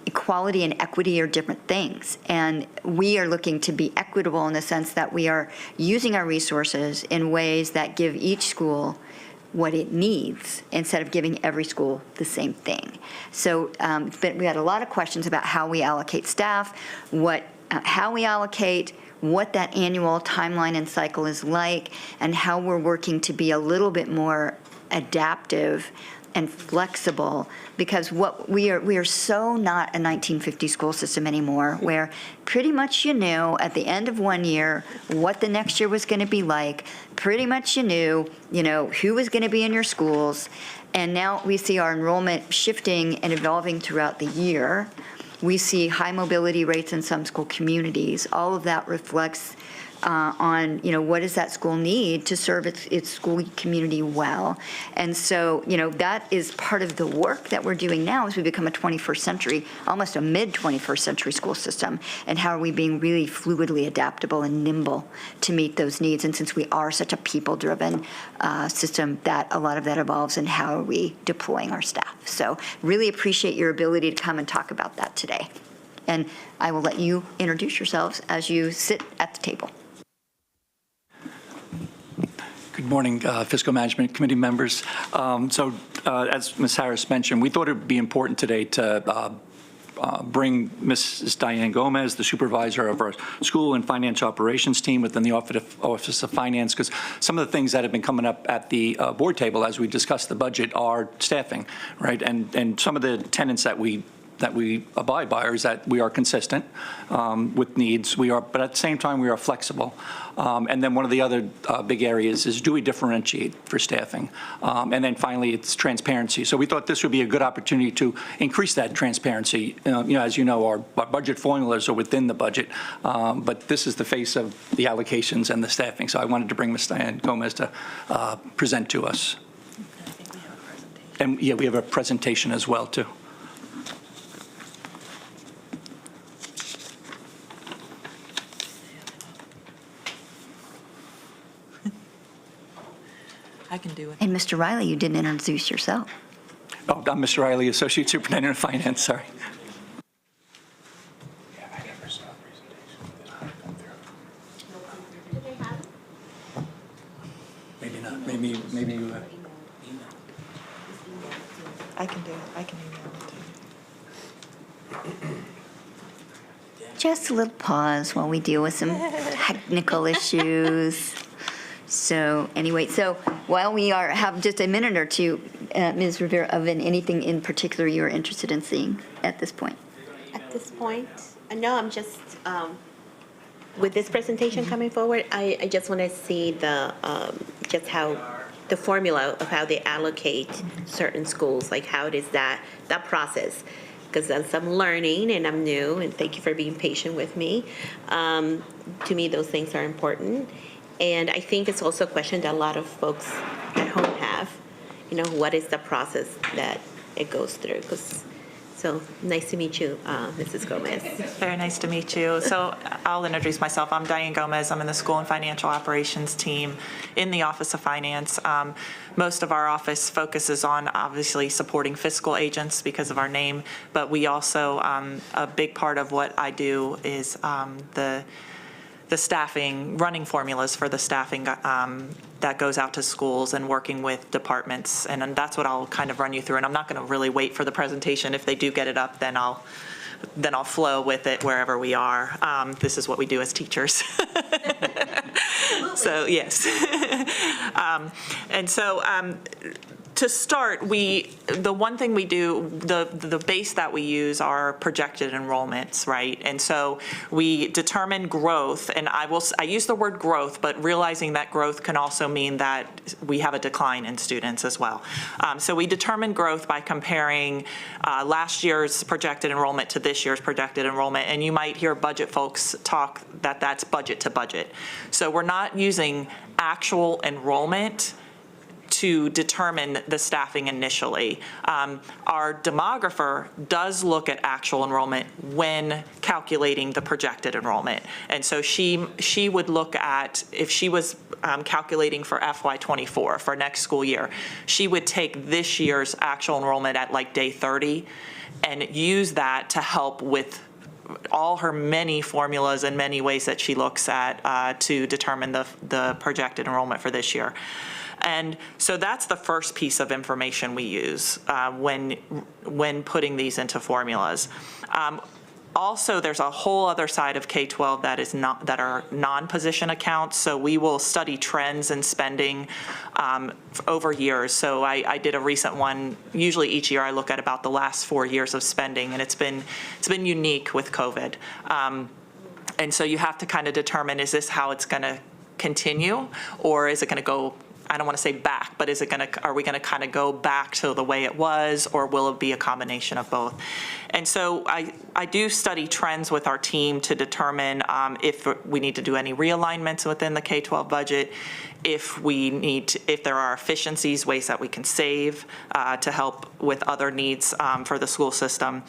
equality and equity are different things, and we are looking to be equitable in the sense that we are using our resources in ways that give each school what it needs instead of giving every school the same thing. So we had a lot of questions about how we allocate staff, how we allocate, what that annual timeline and cycle is like, and how we're working to be a little bit more adaptive and flexible, because we are so not a 1950 school system anymore, where pretty much at the end of one year what the next year was going to be like. Pretty much you knew who was going to be in your schools, and now we see our enrollment shifting and evolving throughout the year. We see high mobility rates in some school communities. All of that reflects on, what does that school need to serve its school community well. And so, that is part of the work that we're doing now as we become a 21st century, almost a mid-21st century school system. And how are we being really fluidly adaptable and nimble to meet those needs? And since we are such a people-driven system, that a lot of that evolves in how are we deploying our staff. So really appreciate your ability to come and talk about that today. And I will let you introduce yourselves as you sit at the table. Good morning, Fiscal Management Committee members. As Ms. Harris mentioned, we thought it would be important today to bring Mrs. Diane Gomez, the supervisor of our school and financial operations team within the Office of Finance, because some of the things that have been coming up at the board table as we discuss the budget are staffing, right? And some of the tenets that we abide by is that we are consistent with needs. But at the same time, we are flexible. And then one of the other big areas is, do we differentiate for staffing? And then finally, it's transparency. So we thought this would be a good opportunity to increase that transparency. As you know, our budget formulas are within the budget, but this is the face of the allocations and the staffing. So I wanted to bring Ms. Diane Gomez to present to us. I think we have a presentation. And yeah, we have a presentation as well, too. I can do it. And Mr. Riley, you didn't introduce yourself. Oh, I'm Mr. Riley, Associate Superintendent of Finance, sorry. Maybe not, maybe you I can do it. I can email it to you. Just a little pause while we deal with some technical issues. So anyway, while we have just a minute or two, Ms. Rivera, of anything in particular you're interested in seeing at this point? At this point, no, I'm just, with this presentation coming forward, I just want to see just how, the formula of how they allocate certain schools, like how it is that process. Because as I'm learning and I'm new, and thank you for being patient with me, to me, those things are important. And I think it's also a question that a lot of folks at home have, what is the process that it goes through? So nice to meet you, Mrs. Gomez. Very nice to meet you. So I'll introduce myself. I'm Diane Gomez. I'm in the School and Financial Operations team in the Office of Finance. Most of our office focuses on obviously supporting fiscal agents because of our name, but we also, a big part of what I do is the staffing, running formulas for the staffing that goes out to schools and working with departments. And that's what I'll kind of run you through. And I'm not going to really wait for the presentation. If they do get it up, then I'll flow with it wherever we are. This is what we do as teachers. So, yes. To start, the one thing we do, the base that we use are projected enrollments, right? And so we determine growth, and I use the word growth, but realizing that growth can also mean that we have a decline in students as well. So we determine growth by comparing last year's projected enrollment to this year's projected enrollment, and you might hear budget folks talk that's budget to budget. So we're not using actual enrollment to determine the staffing initially. Our demographer does look at actual enrollment when calculating the projected enrollment. And so she would look at, if she was calculating for FY24, for next school year, she would take this year's actual enrollment at like day 30 and use that to help with all her many formulas and many ways that she looks at to determine the projected enrollment for this year. And so that's the first piece of information we use when putting these into formulas. Also, there's a whole other side of K-12 that are non-position accounts. So we will study trends in spending over years. So I did a recent one. Usually each year I look at about the last 4 years of spending, and it's been unique with COVID. And so you have to kind of determine, is this how it's going to continue, or is it going to go I don't want to say back, but are we going to kind of go back to the way it was, or will it be a combination of both? And so I do study trends with our team to determine if we need to do any realignments within the K-12 budget, if there are efficiencies, ways that we can save to help with other needs for the school system.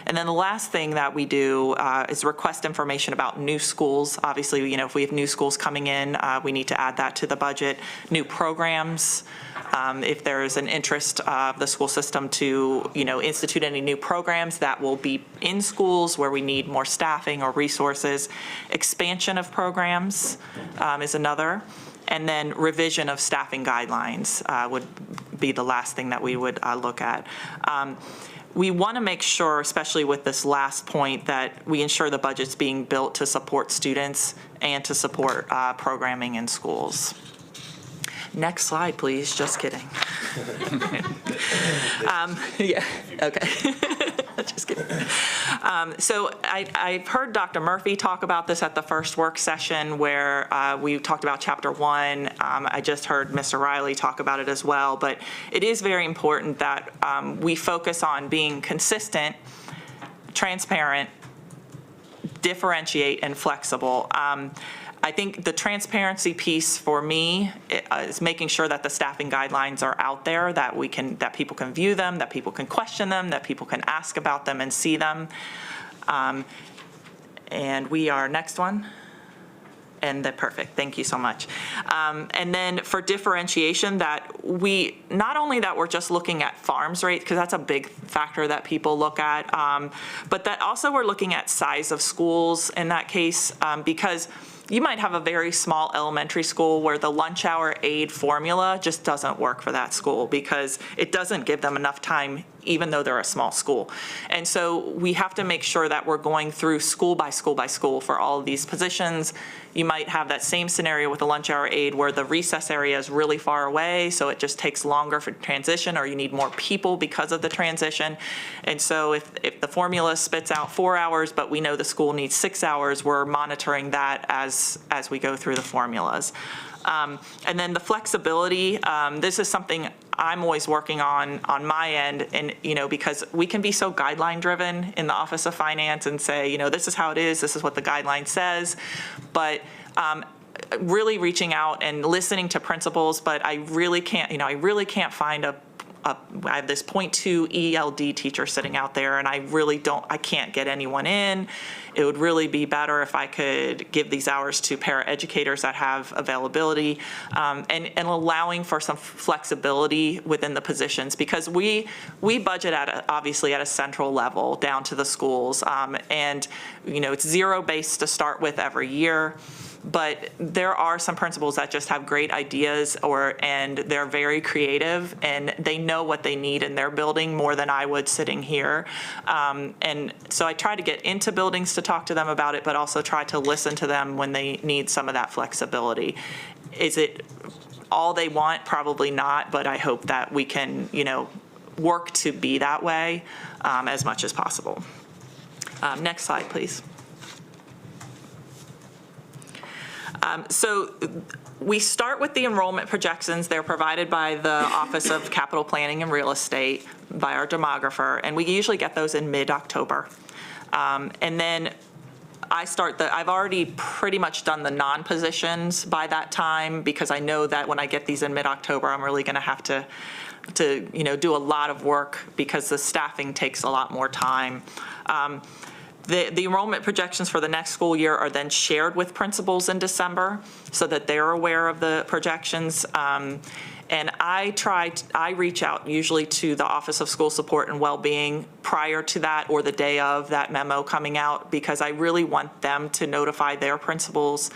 And then the last thing that we do is request information about new schools. Obviously, if we have new schools coming in, we need to add that to the budget. New programs, if there is an interest of the school system to, institute any new programs that will be in schools where we need more staffing or resources. Expansion of programs is another. And then revision of staffing guidelines would be the last thing that we would look at. We want to make sure, especially with this last point, that we ensure the budget's being built to support students and to support programming in schools. Next slide, please. Just kidding. Yeah, okay. Just kidding. So I've heard Dr. Murphy talk about this at the first work session where we talked about Chapter 1. I just heard Mr. Riley talk about it as well. But it is very important that we focus on being consistent, transparent, differentiate, and flexible. I think the transparency piece for me is making sure that the staffing guidelines are out there, that people can view them, that people can question them, that people can ask about them and see them. And we are next one. And perfect. Thank you so much. And then for differentiation, that not only that we're just looking at farms rates, because that's a big factor that people look at, but that also we're looking at size of schools in that case, because you might have a very small elementary school where the lunch hour aid formula just doesn't work for that school because it doesn't give them enough time, even though they're a small school. And so we have to make sure that we're going through school by school by school for all of these positions. You might have that same scenario with the lunch hour aid where the recess area is really far away, so it just takes longer for transition, or you need more people because of the transition. And so if the formula spits out 4 hours, but we know the school needs 6 hours, we're monitoring that as we go through the formulas. And then the flexibility, this is something I'm always working on my end, and because we can be so guideline driven in the Office of Finance and say, this is how it is, this is what the guideline says, but really reaching out and listening to principals. But I really can't find I have this 0.2 ELD teacher sitting out there, and I can't get anyone in. It would really be better if I could give these hours to paraeducators that have availability, and allowing for some flexibility within the positions, because we budget obviously at a central level down to the schools, and it's zero-based to start with every year. But there are some principals that just have great ideas, and they're very creative, and they know what they need in their building more than I would sitting here. And so I try to get into buildings to talk to them about it, but also try to listen to them when they need some of that flexibility. Is it all they want? Probably not, but I hope that we can, work to be that way as much as possible. Next slide, please. So we start with the enrollment projections. They're provided by the Office of Capital Planning and Real Estate by our demographer, and we usually get those in mid-October. And then I've already pretty much done the non-positions by that time, because I know that when I get these in mid-October, I'm really going to have to do a lot of work because the staffing takes a lot more time. The enrollment projections for the next school year are then shared with principals in December so that they're aware of the projections. And I reach out usually to the Office of School Support and Wellbeing prior to that or the day of that memo coming out, because I really want them to notify their principals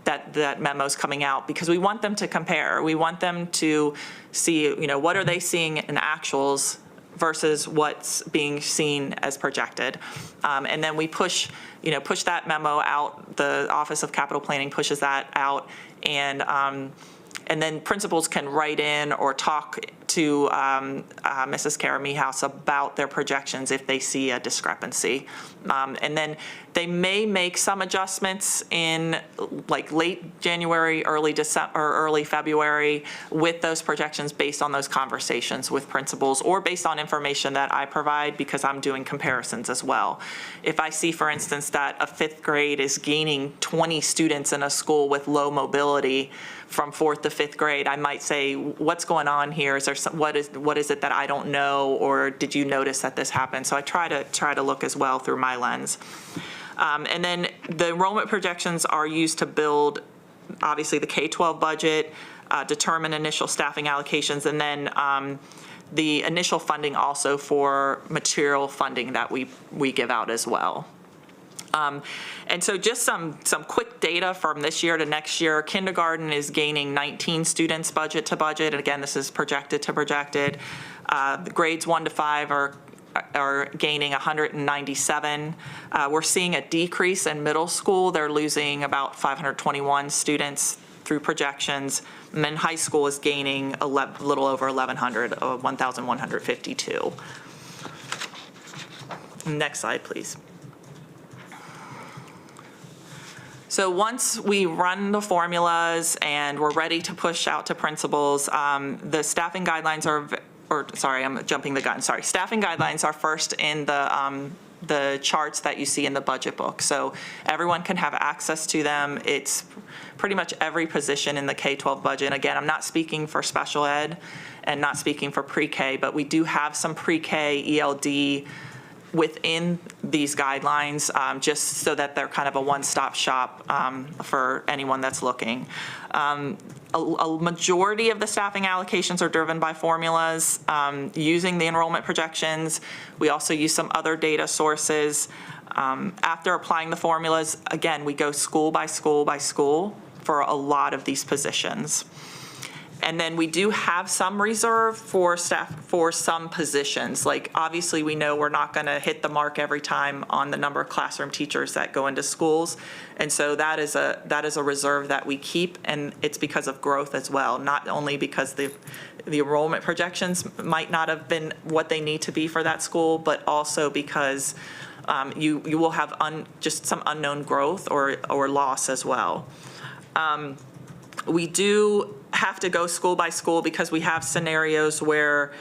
that memo's coming out, because we want them to compare. We want them to see, what are they seeing in actuals versus what's being seen as projected. And then we push that memo out. The Office of Capital Planning pushes that out, and And then principals can write in or talk to Mrs. Kara-Mehouse about their projections if they see a discrepancy. And then they may make some adjustments in like late January, early December, or early February with those projections based on those conversations with principals or based on information that I provide because I'm doing comparisons as well. If I see, for instance, that a fifth grade is gaining 20 students in a school with low mobility from fourth to fifth grade, I might say, what's going on here? Is there some, what is it that I don't know, or did you notice that this happened? So I try to look as well through my lens. And then the enrollment projections are used to build, obviously, the K-12 budget, determine initial staffing allocations, and then the initial funding also for material funding that we give out as well. And so just some quick data from this year to next year. Kindergarten is gaining 19 students budget to budget. And again, this is projected to projected. The grades 1 to 5 are gaining 197. We're seeing a decrease in middle school. They're losing about 521 students through projections. And then high school is gaining a little over 1,100, 1,152. Next slide, please. So once we run the formulas and we're ready to push out to principals, the staffing guidelines I'm jumping the gun, sorry. Staffing guidelines are first in the charts that you see in the budget book. So everyone can have access to them. It's pretty much every position in the K-12 budget. Again, I'm not speaking for special ed and not speaking for pre-K, but we do have some pre-K ELD within these guidelines, just so that they're kind of a one-stop shop for anyone that's looking. A majority of the staffing allocations are driven by formulas using the enrollment projections. We also use some other data sources. After applying the formulas, again, we go school by school by school for a lot of these positions. And then we do have some reserve for staff for some positions. Like obviously we know we're not going to hit the mark every time on the number of classroom teachers that go into schools. And so that is a reserve that we keep, and it's because of growth as well, not only because the enrollment projections might not have been what they need to be for that school, but also because you will have just some unknown growth or loss as well. We do have to go school by school because we have scenarios where,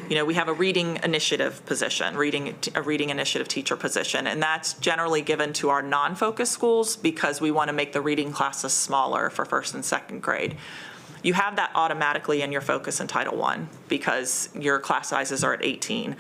we have a reading initiative position, a reading initiative teacher position, and that's generally given to our non-focus schools because we want to make the reading classes smaller for first and second grade. You have that automatically in your focus in Title I because your class sizes are at 18.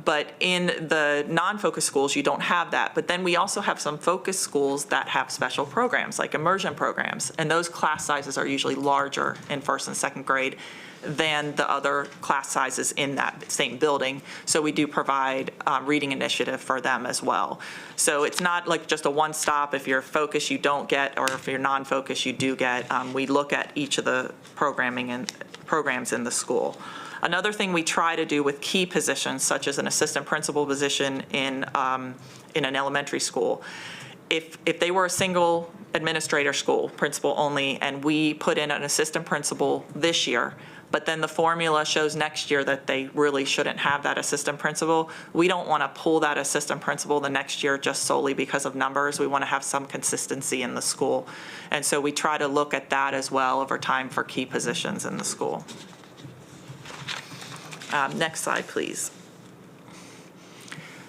But in the non-focus schools, you don't have that. But then we also have some focus schools that have special programs, like immersion programs. And those class sizes are usually larger in first and second grade than the other class sizes in that same building. So we do provide reading initiative for them as well. So it's not like just a one-stop. If you're focused, you don't get, or if you're non-focused, you do get. We look at each of the programming and programs in the school. Another thing we try to do with key positions, such as an assistant principal position in an elementary school, if they were a single administrator school, principal only, and we put in an assistant principal this year, but then the formula shows next year that they really shouldn't have that assistant principal, we don't want to pull that assistant principal the next year just solely because of numbers. We want to have some consistency in the school. And so we try to look at that as well over time for key positions in the school. Next slide, please.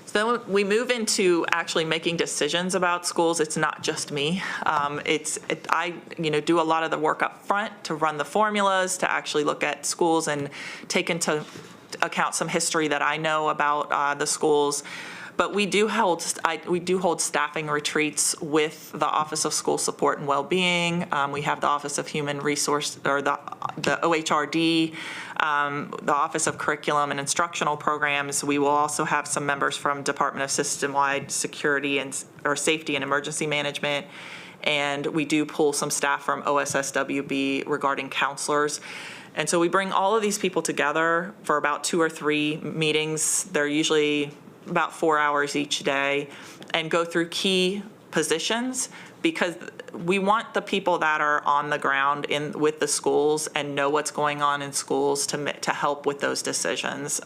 So then we move into actually making decisions about schools. It's not just me. I do a lot of the work up front to run the formulas, to actually look at schools and take into account some history that I know about the schools. But we do hold staffing retreats with the Office of School Support and Wellbeing. We have the Office of Human Resource, or the OHRD, the Office of Curriculum and Instructional Programs. We will also have some members from Department of System-Wide Security or Safety and Emergency Management. And we do pull some staff from OSSWB regarding counselors. And so we bring all of these people together for about 2 or 3 meetings. They're usually about 4 hours each day, and go through key positions, because we want the people that are on the ground with the schools and know what's going on in schools to help with those decisions.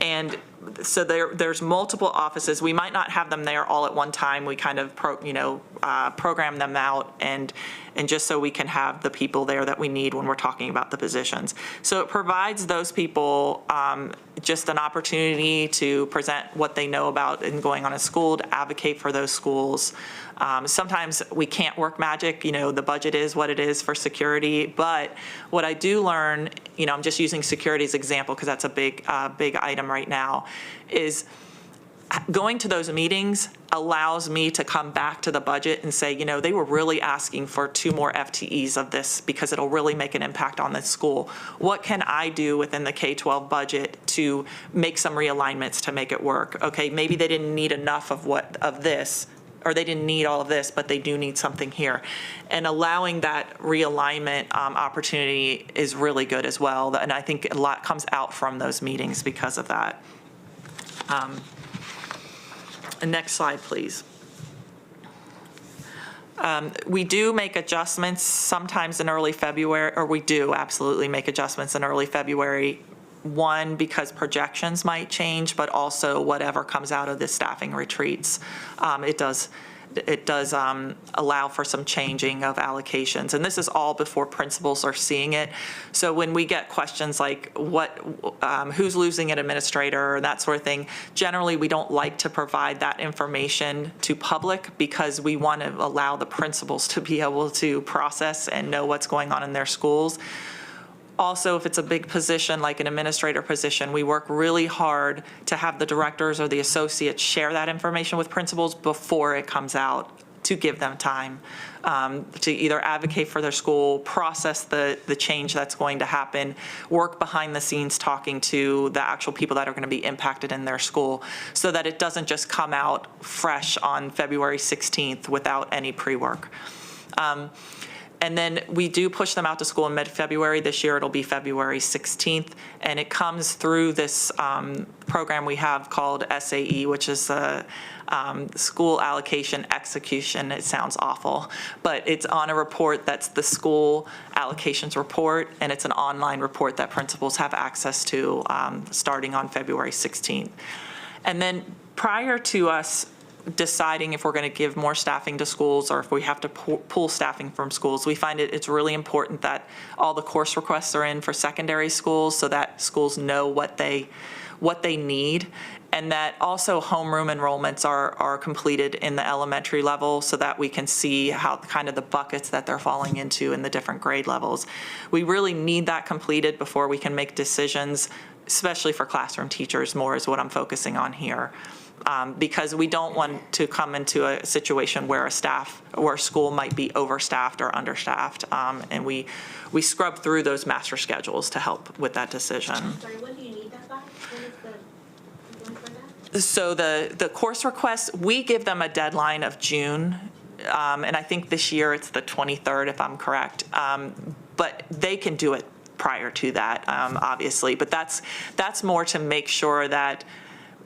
And so there's multiple offices. We might not have them there all at one time. We kind of program them out and just so we can have the people there that we need when we're talking about the positions. So it provides those people just an opportunity to present what they know about and going on in school, to advocate for those schools. Sometimes we can't work magic, the budget is what it is for security, but what I do learn, I'm just using security as an example because that's a big item right now, is going to those meetings allows me to come back to the budget and say, they were really asking for 2 more FTEs of this because it'll really make an impact on this school. What can I do within the K-12 budget to make some realignments to make it work? Okay, maybe they didn't need enough of this, or they didn't need all of this, but they do need something here. And allowing that realignment opportunity is really good as well. And I think a lot comes out from those meetings because of that. Next slide, please. We do make adjustments sometimes in early February, or we do absolutely make adjustments in early February. One, because projections might change, but also whatever comes out of the staffing retreats. It does allow for some changing of allocations. And this is all before principals are seeing it. So when we get questions like who's losing an administrator or that sort of thing, generally we don't like to provide that information to public because we want to allow the principals to be able to process and know what's going on in their schools. Also, if it's a big position like an administrator position, we work really hard to have the directors or the associates share that information with principals before it comes out to give them time to either advocate for their school, process the change that's going to happen, work behind the scenes talking to the actual people that are going to be impacted in their school so that it doesn't just come out fresh on February 16th without any pre-work. And then we do push them out to school in mid-February. This year it'll be February 16th. And it comes through this program we have called SAE, which is School Allocation Execution. It sounds awful, but it's on a report that's the school allocations report, and it's an online report that principals have access to starting on February 16th. And then prior to us deciding if we're going to give more staffing to schools or if we have to pull staffing from schools, we find it's really important that all the course requests are in for secondary schools so that schools know what they need, and that also homeroom enrollments are completed in the elementary level so that we can see how kind of the buckets that they're falling into in the different grade levels. We really need that completed before we can make decisions, especially for classroom teachers, more is what I'm focusing on here. Because we don't want to come into a situation where a school might be overstaffed or understaffed, and we scrub through those master schedules to help with that decision. Sorry, when do you need that by? When is the deadline for that? So the course requests, we give them a deadline of June, and I think this year it's the 23rd, if I'm correct. But they can do it prior to that, obviously. But that's more to make sure that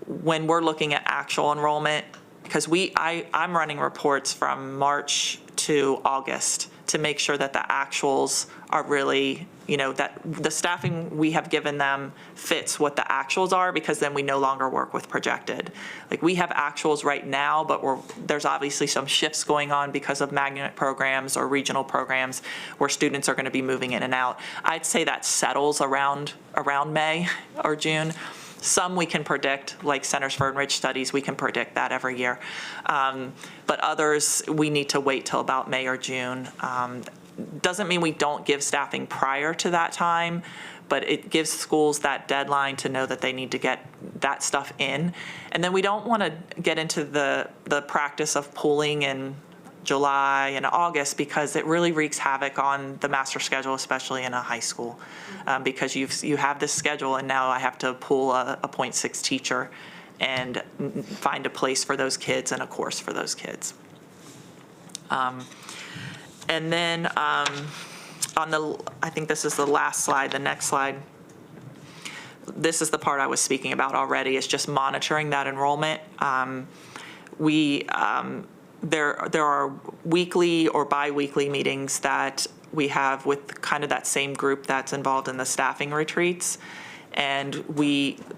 when we're looking at actual enrollment, because I'm running reports from March to August to make sure that the actuals are really, that the staffing we have given them fits what the actuals are, because then we no longer work with projected. Like we have actuals right now, but there's obviously some shifts going on because of magnet programs or regional programs where students are going to be moving in and out. I'd say that settles around May or June. Some we can predict, like Centers for Enriched Studies, we can predict that every year. But others, we need to wait till about May or June. Doesn't mean we don't give staffing prior to that time, but it gives schools that deadline to know that they need to get that stuff in. And then we don't want to get into the practice of pooling in July and August, because it really wreaks havoc on the master schedule, especially in a high school, because you have this schedule and now I have to pull a 0.6 teacher and find a place for those kids and a course for those kids. And then I think this is the last slide, the next slide. This is the part I was speaking about already, is just monitoring that enrollment. there are weekly or bi-weekly meetings that we have with kind of that same group that's involved in the staffing retreats. And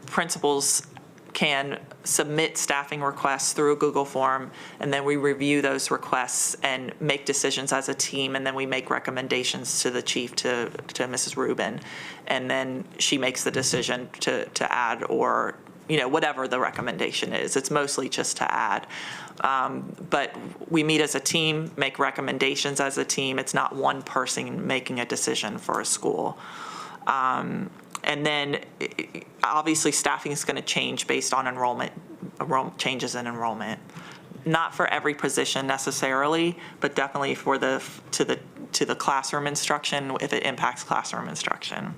principals can submit staffing requests through a Google form, and then we review those requests and make decisions as a team, and then we make recommendations to the chief, to Mrs. Rubin, and then she makes the decision to add or, whatever the recommendation is. It's mostly just to add. But we meet as a team, make recommendations as a team. It's not one person making a decision for a school. And then, obviously, staffing is going to change based on changes in enrollment. Not for every position necessarily, but definitely for to the classroom instruction if it impacts classroom instruction.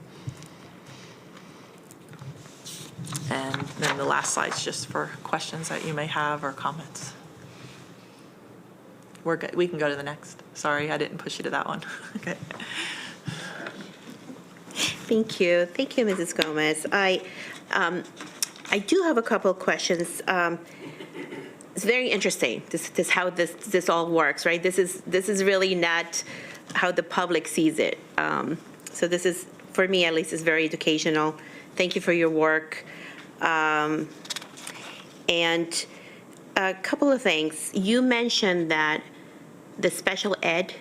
And then the last slide's just for questions that you may have or comments. We're good. We can go to the next. Sorry, I didn't push you to that one. Okay. Thank you. Thank you, Mrs. Gomez. I do have a couple of questions. It's very interesting, this how this all works, right? This is really not how the public sees it. So this is, for me at least, is very educational. Thank you for your work. And a couple of things. You mentioned that the special ed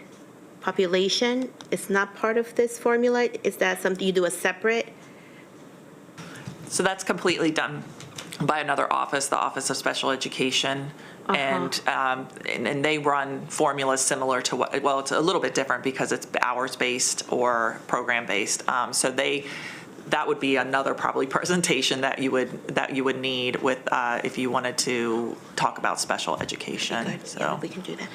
population is not part of this formula. Is that something you do a separate? So that's completely done by another office, the Office of Special Education. And they run formulas similar to well, it's a little bit different because it's hours-based or program-based. So that would be another probably presentation that you would need with if you wanted to talk about special education. Good. So yeah, we can do that.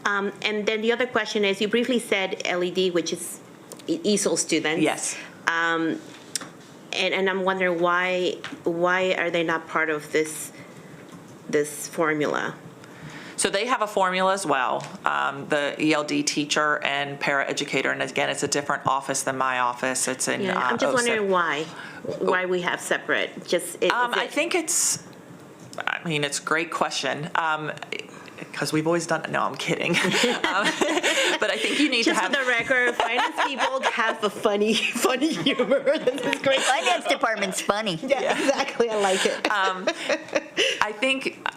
And then the other question is, you briefly said LED, which is ESOL students. yes. And I'm wondering why are they not part of this formula? So they have a formula as well, the ELD teacher and paraeducator, and again, it's a different office than my office. It's in. Yeah, I'm just wondering why we have separate. I think it's a great question. Because we've always done it. No, I'm kidding. But I think you need just to have. Just for the record, finance people have a funny humor. This is great. Finance department's funny. Yeah, exactly. I like it. I think,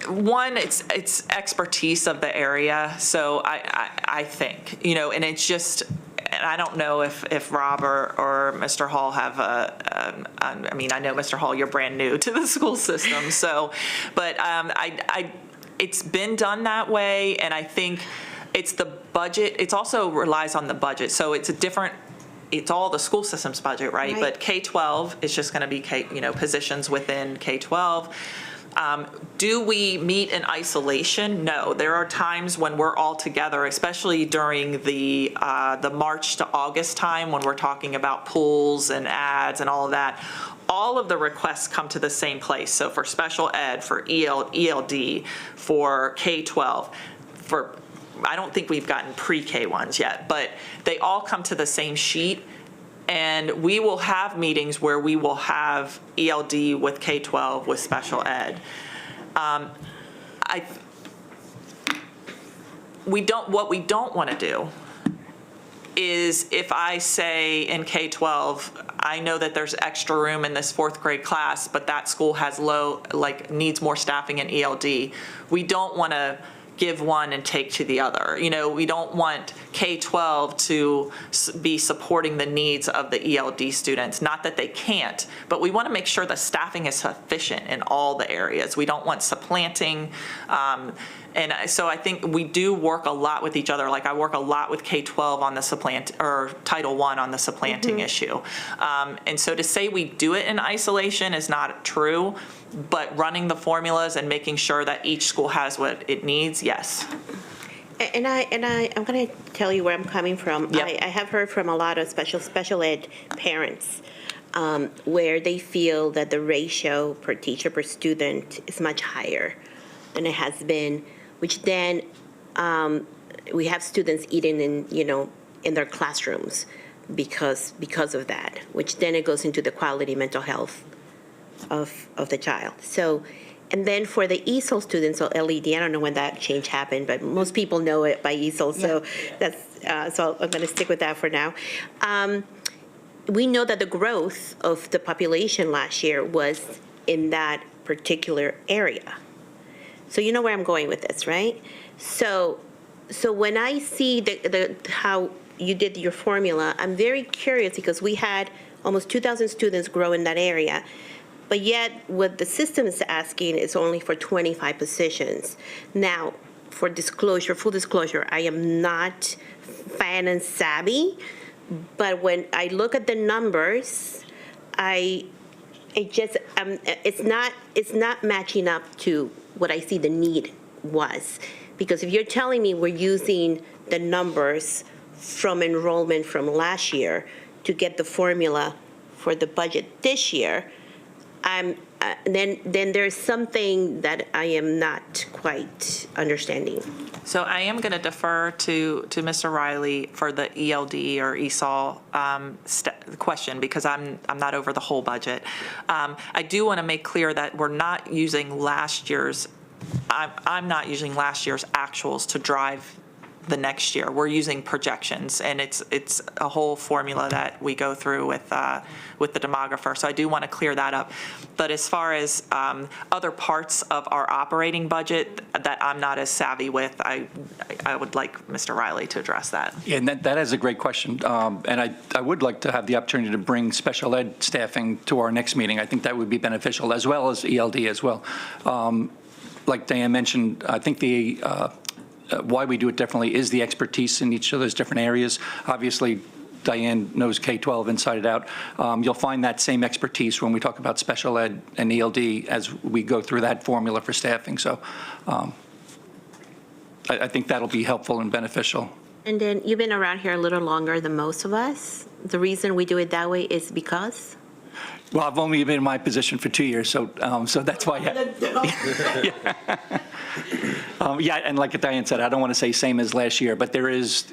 one, it's expertise of the area. So I think, and it's just, and I don't know if Rob or Mr. Hall have I know, Mr. Hall, you're brand new to the school system. So, but it's been done that way, and I think it's the budget. It also relies on the budget. So it's all the school system's budget, right? But K-12 is just going to be positions within K-12. Do we meet in isolation? No. There are times when we're all together, especially during the March to August time when we're talking about pools and ads and all of that. All of the requests come to the same place. So for special ed, for ELD, for K-12, I don't think we've gotten pre-K ones yet, but they all come to the same sheet. And we will have meetings where we will have ELD with K-12 with special ed. What we don't want to do is if I say in K-12, I know that there's extra room in this fourth grade class, but that school has needs more staffing in ELD. We don't want to give one and take to the other. We don't want K-12 to be supporting the needs of the ELD students. Not that they can't, but we want to make sure the staffing is sufficient in all the areas. We don't want supplanting. And so I think we do work a lot with each other. Like I work a lot with K-12 on the Title I on the supplanting issue. And so to say we do it in isolation is not true, but running the formulas and making sure that each school has what it needs, yes. And I'm going to tell you where I'm coming from. Yep. I have heard from a lot of special ed parents where they feel that the ratio per teacher per student is much higher than it has been, which then we have students eating in their classrooms because of that, which then it goes into the quality mental health of the child. So And then for the ESOL students, or LED, I don't know when that change happened, but most people know it by ESOL, so that's, so I'm going to stick with that for now. We know that the growth of the population last year was in that particular area. So you know where I'm going with this, right? So when I see how you did your formula, I'm very curious because we had almost 2,000 students grow in that area, but yet what the system is asking is only for 25 positions. Now, for disclosure, full disclosure, I am not finance savvy, but when I look at the numbers, it's not matching up to what I see the need was. Because if you're telling me we're using the numbers from enrollment from last year to get the formula for the budget this year, then there's something that I am not quite understanding. So I am going to defer to Mr. Riley for the ELD or ESOL question, because I'm not over the whole budget. I do want to make clear that we're not using last year's, I'm not using last year's actuals to drive the next year. We're using projections, and it's a whole formula that we go through with the demographer. So I do want to clear that up. But as far as other parts of our operating budget that I'm not as savvy with, I would like Mr. Riley to address that. Yeah, and that is a great question. And I would like to have the opportunity to bring special ed staffing to our next meeting. I think that would be beneficial, as well as ELD as well. Like Diane mentioned, I think why we do it differently is the expertise in each of those different areas. Obviously, Diane knows K-12 inside and out. You'll find that same expertise when we talk about special ed and ELD as we go through that formula for staffing. So I think that'll be helpful and beneficial. And then you've been around here a little longer than most of us. The reason we do it that way is because? Well, I've only been in my position for 2 years, so that's why. Yeah, and like Diane said, I don't want to say same as last year, but there is,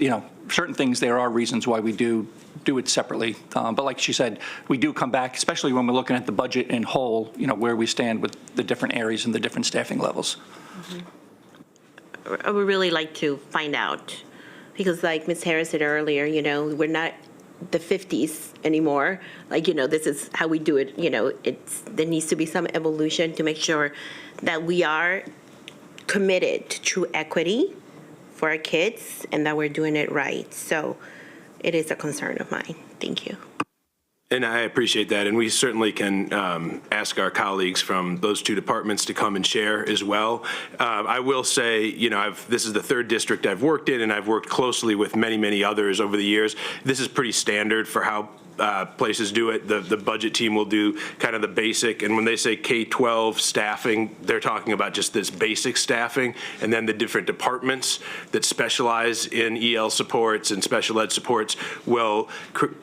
certain things, there are reasons why we do it separately. But like she said, we do come back, especially when we're looking at the budget in whole, where we stand with the different areas and the different staffing levels. I would really like to find out, because like Ms. Harris said earlier, we're not the 50s anymore. This is how we do it. There needs to be some evolution to make sure that we are committed to true equity for our kids and that we're doing it right. So it is a concern of mine. Thank you. And I appreciate that, and we certainly can ask our colleagues from those two departments to come and share as well. I will say, this is the third district I've worked in, and I've worked closely with many, many others over the years. This is pretty standard for how places do it. The budget team will do kind of the basic, and when they say K-12 staffing, they're talking about just this basic staffing, and then the different departments that specialize in EL supports and special ed supports will,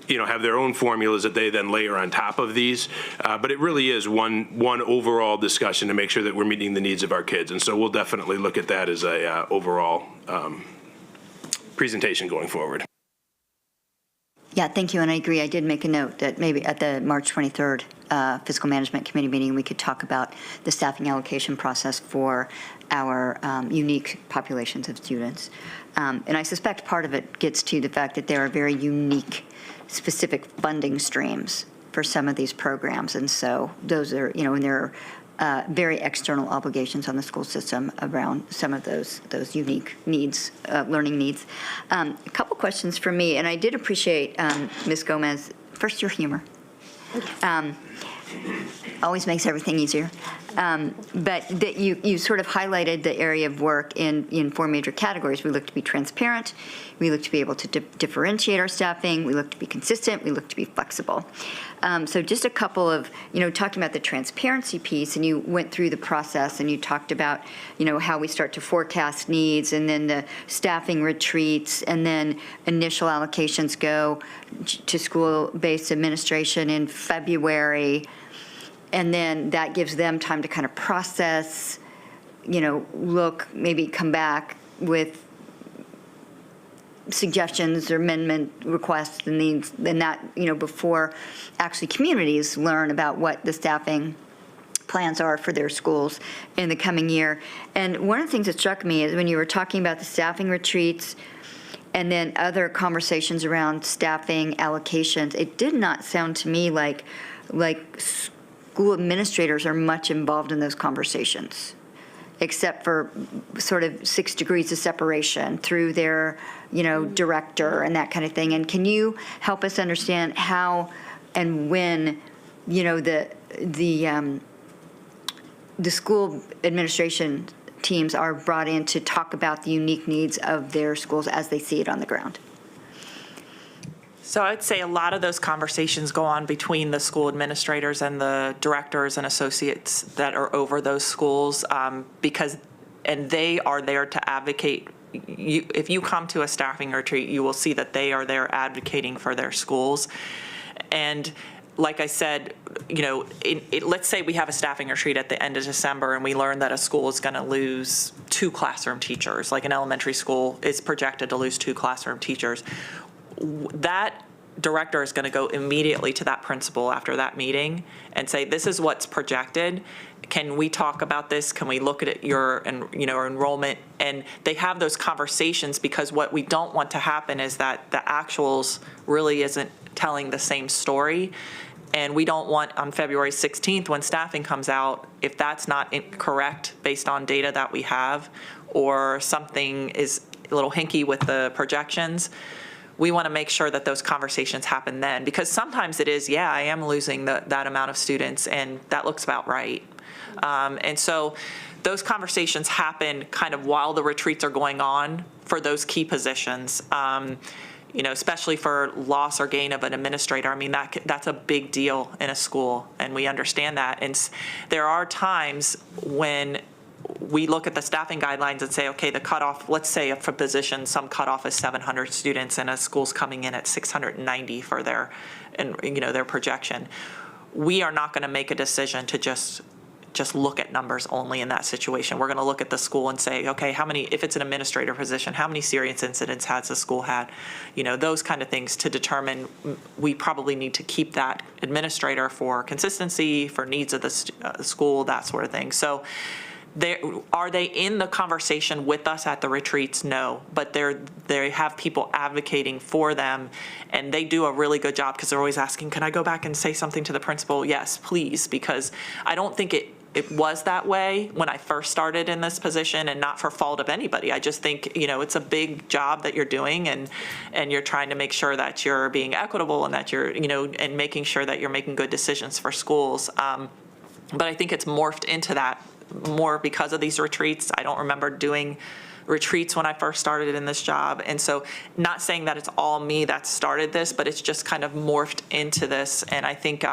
have their own formulas that they then layer on top of these. But it really is one overall discussion to make sure that we're meeting the needs of our kids, and so we'll definitely look at that as a overall presentation going forward. Yeah, thank you, and I agree. I did make a note that maybe at the March 23rd Fiscal Management Committee meeting, we could talk about the staffing allocation process for our unique populations of students. And I suspect part of it gets to the fact that there are very unique, specific funding streams for some of these programs, and so those are, and there are very external obligations on the school system around some of those unique needs, learning needs. A couple questions for me, and I did appreciate, Ms. Gomez, first, your humor. Always makes everything easier. But that you sort of highlighted the area of work in four major categories. We look to be transparent, we look to be able to differentiate our staffing, we look to be consistent, we look to be flexible. So just a couple of, talking about the transparency piece, and you went through the process and you talked about, how we start to forecast needs, and then the staffing retreats, and then initial allocations go to school-based administration in February. And then that gives them time to kind of process, look, maybe come back with suggestions or amendment requests and needs, and that, before actually communities learn about what the staffing plans are for their schools in the coming year. And one of the things that struck me is when you were talking about the staffing retreats and then other conversations around staffing allocations, it did not sound to me like school administrators are much involved in those conversations, except for sort of 6 degrees of separation through their, director and that kind of thing. And can you help us understand how and when, the school administration teams are brought in to talk about the unique needs of their schools as they see it on the ground? So I'd say a lot of those conversations go on between the school administrators and the directors and associates that are over those schools, and they are there to advocate. If you come to a staffing retreat, you will see that they are there advocating for their schools. And like I said, let's say we have a staffing retreat at the end of December and we learn that a school is going to lose 2 classroom teachers, like an elementary school is projected to lose 2 classroom teachers. That director is going to go immediately to that principal after that meeting and say, this is what's projected. Can we talk about this? Can we look at your enrollment? And they have those conversations, because what we don't want to happen is that the actuals really isn't telling the same story. And we don't want on February 16th, when staffing comes out, if that's not correct based on data that we have, or something is a little hinky with the projections, we want to make sure that those conversations happen then. Because sometimes it is, I am losing that amount of students, and that looks about right. And so those conversations happen kind of while the retreats are going on for those key positions. Especially for loss or gain of an administrator. I mean, that's a big deal in a school, and we understand that. And there are times when we look at the staffing guidelines and say, okay, the cutoff, let's say if a position, some cutoff is 700 students and a school's coming in at 690 for their projection. We are not going to make a decision to just look at numbers only in that situation. We're going to look at the school and say, okay, if it's an administrator position, how many serious incidents has the school had? Those kind of things to determine. We probably need to keep that administrator for consistency, for needs of the school, that sort of thing. So are they in the conversation with us at the retreats? No, but they have people advocating for them, and they do a really good job, because they're always asking, can I go back and say something to the principal? Yes, please, because I don't think it was that way when I first started in this position, and not for fault of anybody. I just think, it's a big job that you're doing, and you're trying to make sure that you're being equitable, and that you're, and making sure that you're making good decisions for schools. But I think it's morphed into that more because of these retreats. I don't remember doing retreats when I first started in this job. And so, not saying that it's all me that started this, but it's just kind of morphed into this. And I think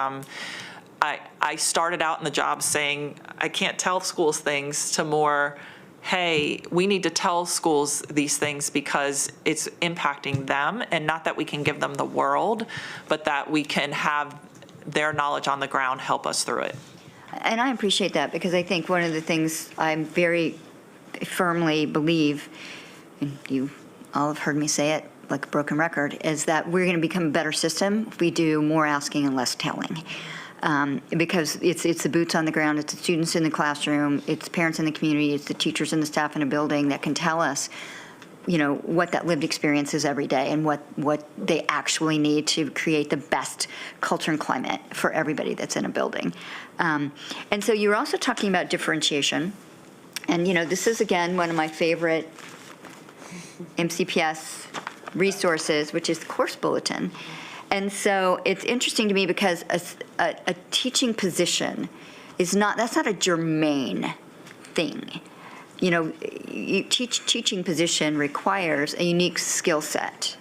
I started out in the job saying, I can't tell schools things, to more, hey, we need to tell schools these things because it's impacting them, and not that we can give them the world, but that we can have their knowledge on the ground help us through it. And I appreciate that, because I think one of the things I very firmly believe, and you all have heard me say it like a broken record, is that we're going to become a better system if we do more asking and less telling. Because it's the boots on the ground, it's the students in the classroom, it's parents in the community, it's the teachers and the staff in a building that can tell us, what that lived experience is every day, and what they actually need to create the best culture and climate for everybody that's in a building. And so you're also talking about differentiation. And, this is, again, one of my favorite MCPS resources, which is the course bulletin. And so it's interesting to me, because a teaching position that's not a germane thing. Teaching position requires a unique skill set.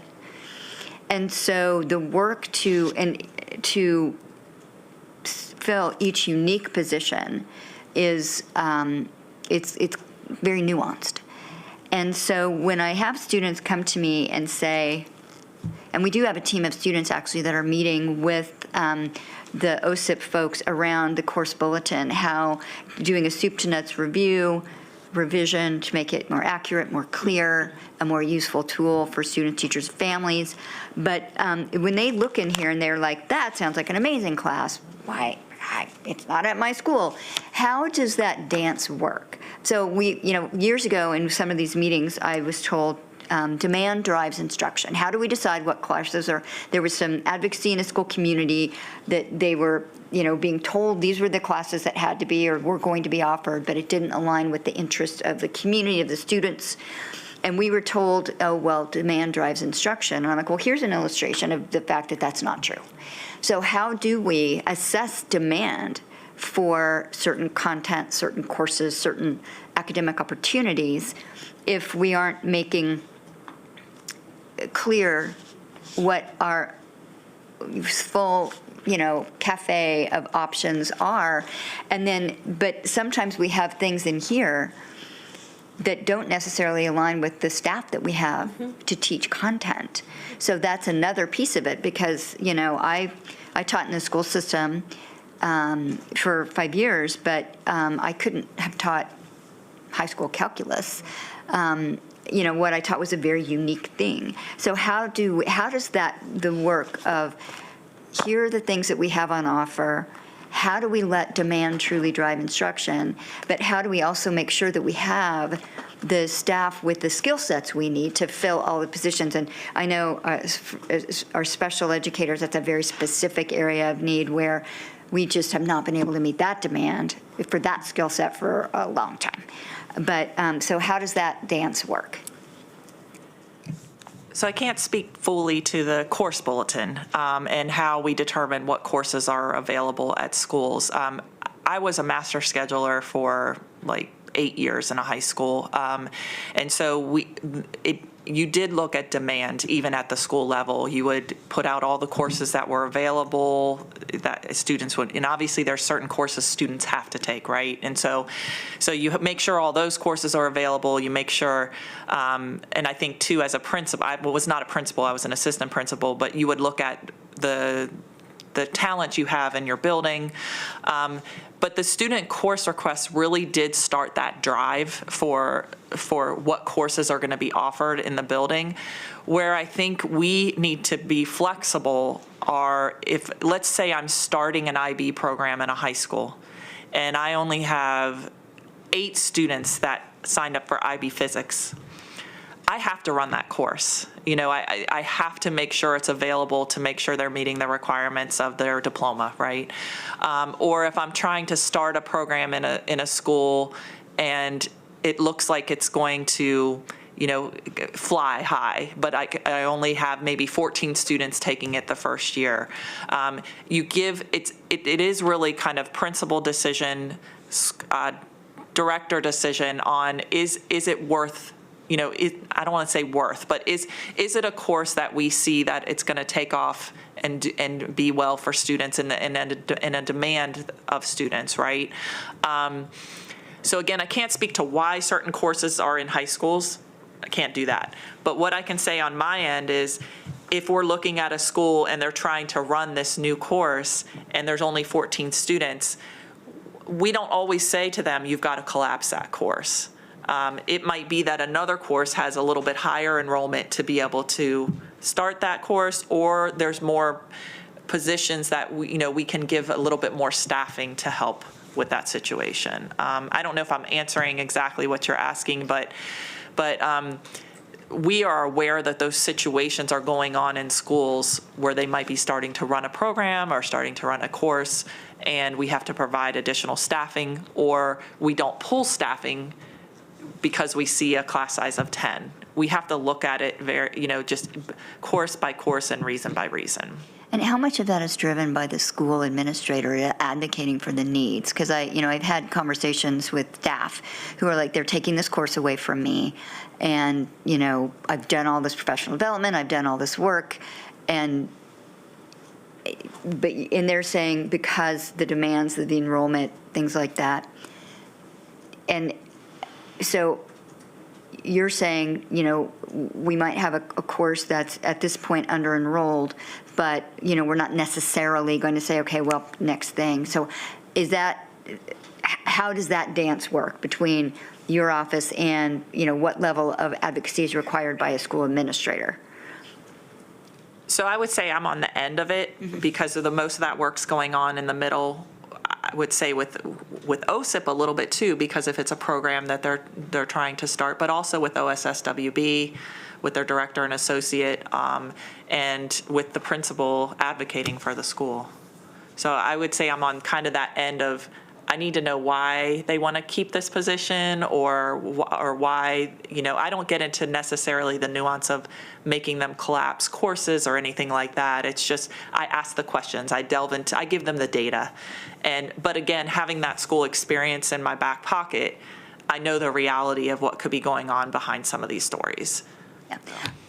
And so the work to fill each unique position is, it's very nuanced. And so when I have students come to me and say, and we do have a team of students actually that are meeting with the OSIP folks around the course bulletin, how doing a soup to nuts revision to make it more accurate, more clear, a more useful tool for students, teachers, families. But when they look in here and they're like, that sounds like an amazing class, why it's not at my school. How does that dance work? So we, years ago in some of these meetings, I was told, demand drives instruction. How do we decide what classes are? There was some advocacy in the school community that they were, being told these were the classes that had to be or were going to be offered, but it didn't align with the interest of the community, of the students. And we were told, oh, well, demand drives instruction. And I'm like, well, here's an illustration of the fact that that's not true. So how do we assess demand for certain content, certain courses, certain academic opportunities if we aren't making clear what our full, cafe of options are? And then, but sometimes we have things in here that don't necessarily align with the staff that we have to teach content. So that's another piece of it, because, I taught in the school system for 5 years, but I couldn't have taught high school calculus. What I taught was a very unique thing. So how does the work of, here are the things that we have on offer, how do we let demand truly drive instruction, but how do we also make sure that we have the staff with the skill sets we need to fill all the positions? And I know our special educators, that's a very specific area of need where we just have not been able to meet that demand for that skill set for a long time. But so how does that dance work? So I can't speak fully to the course bulletin and how we determine what courses are available at schools. I was a master scheduler for like 8 years in a high school. And so you did look at demand even at the school level. You would put out all the courses that were available that students would, and obviously there's certain courses students have to take, right? And so you make sure all those courses are available. You make sure, and I think too, as a principal, I was not a principal, I was an assistant principal, but you would look at the talent you have in your building. But the student course requests really did start that drive for what courses are going to be offered in the building. Where I think we need to be flexible are if, let's say I'm starting an IB program in a high school and I only have 8 students that signed up for IB physics. I have to run that course. I have to make sure it's available to make sure they're meeting the requirements of their diploma, right? Or if I'm trying to start a program in a school and it looks like it's going to, fly high, but I only have maybe 14 students taking it the first year. It is really kind of principal decision, director decision on is it worth. I don't want to say worth, but is it a course that we see that it's going to take off and be well for students and a demand of students, right? So again, I can't speak to why certain courses are in high schools. I can't do that. But what I can say on my end is if we're looking at a school and they're trying to run this new course and there's only 14 students, we don't always say to them, you've got to collapse that course. It might be that another course has a little bit higher enrollment to be able to start that course, or there's more positions that we can give a little bit more staffing to help with that situation. I don't know if I'm answering exactly what you're asking, but we are aware that those situations are going on in schools where they might be starting to run a program or starting to run a course, and we have to provide additional staffing, or we don't pull staffing because we see a class size of 10. We have to look at it just course by course and reason by reason. And how much of that is driven by the school administrator advocating for the needs? Because I've had conversations with staff who are like, they're taking this course away from me, and I've done all this professional development, I've done all this work, and they're saying because the demands of the enrollment, things like that, and so you're saying, we might have a course that's at this point under-enrolled, but, we're not necessarily going to say, okay, well, next thing. So how does that dance work between your office and, what level of advocacy is required by a school administrator? So I would say I'm on the end of it because of most of that work's going on in the middle I would say with OSIP a little bit too, because if it's a program that they're trying to start, but also with OSSWB, with their director and associate, and with the principal advocating for the school. So I would say I'm on kind of that end of, I need to know why they want to keep this position, or why, I don't get into necessarily the nuance of making them collapse courses or anything like that. It's just, I ask the questions, I give them the data. But again, having that school experience in my back pocket, I know the reality of what could be going on behind some of these stories. Yeah.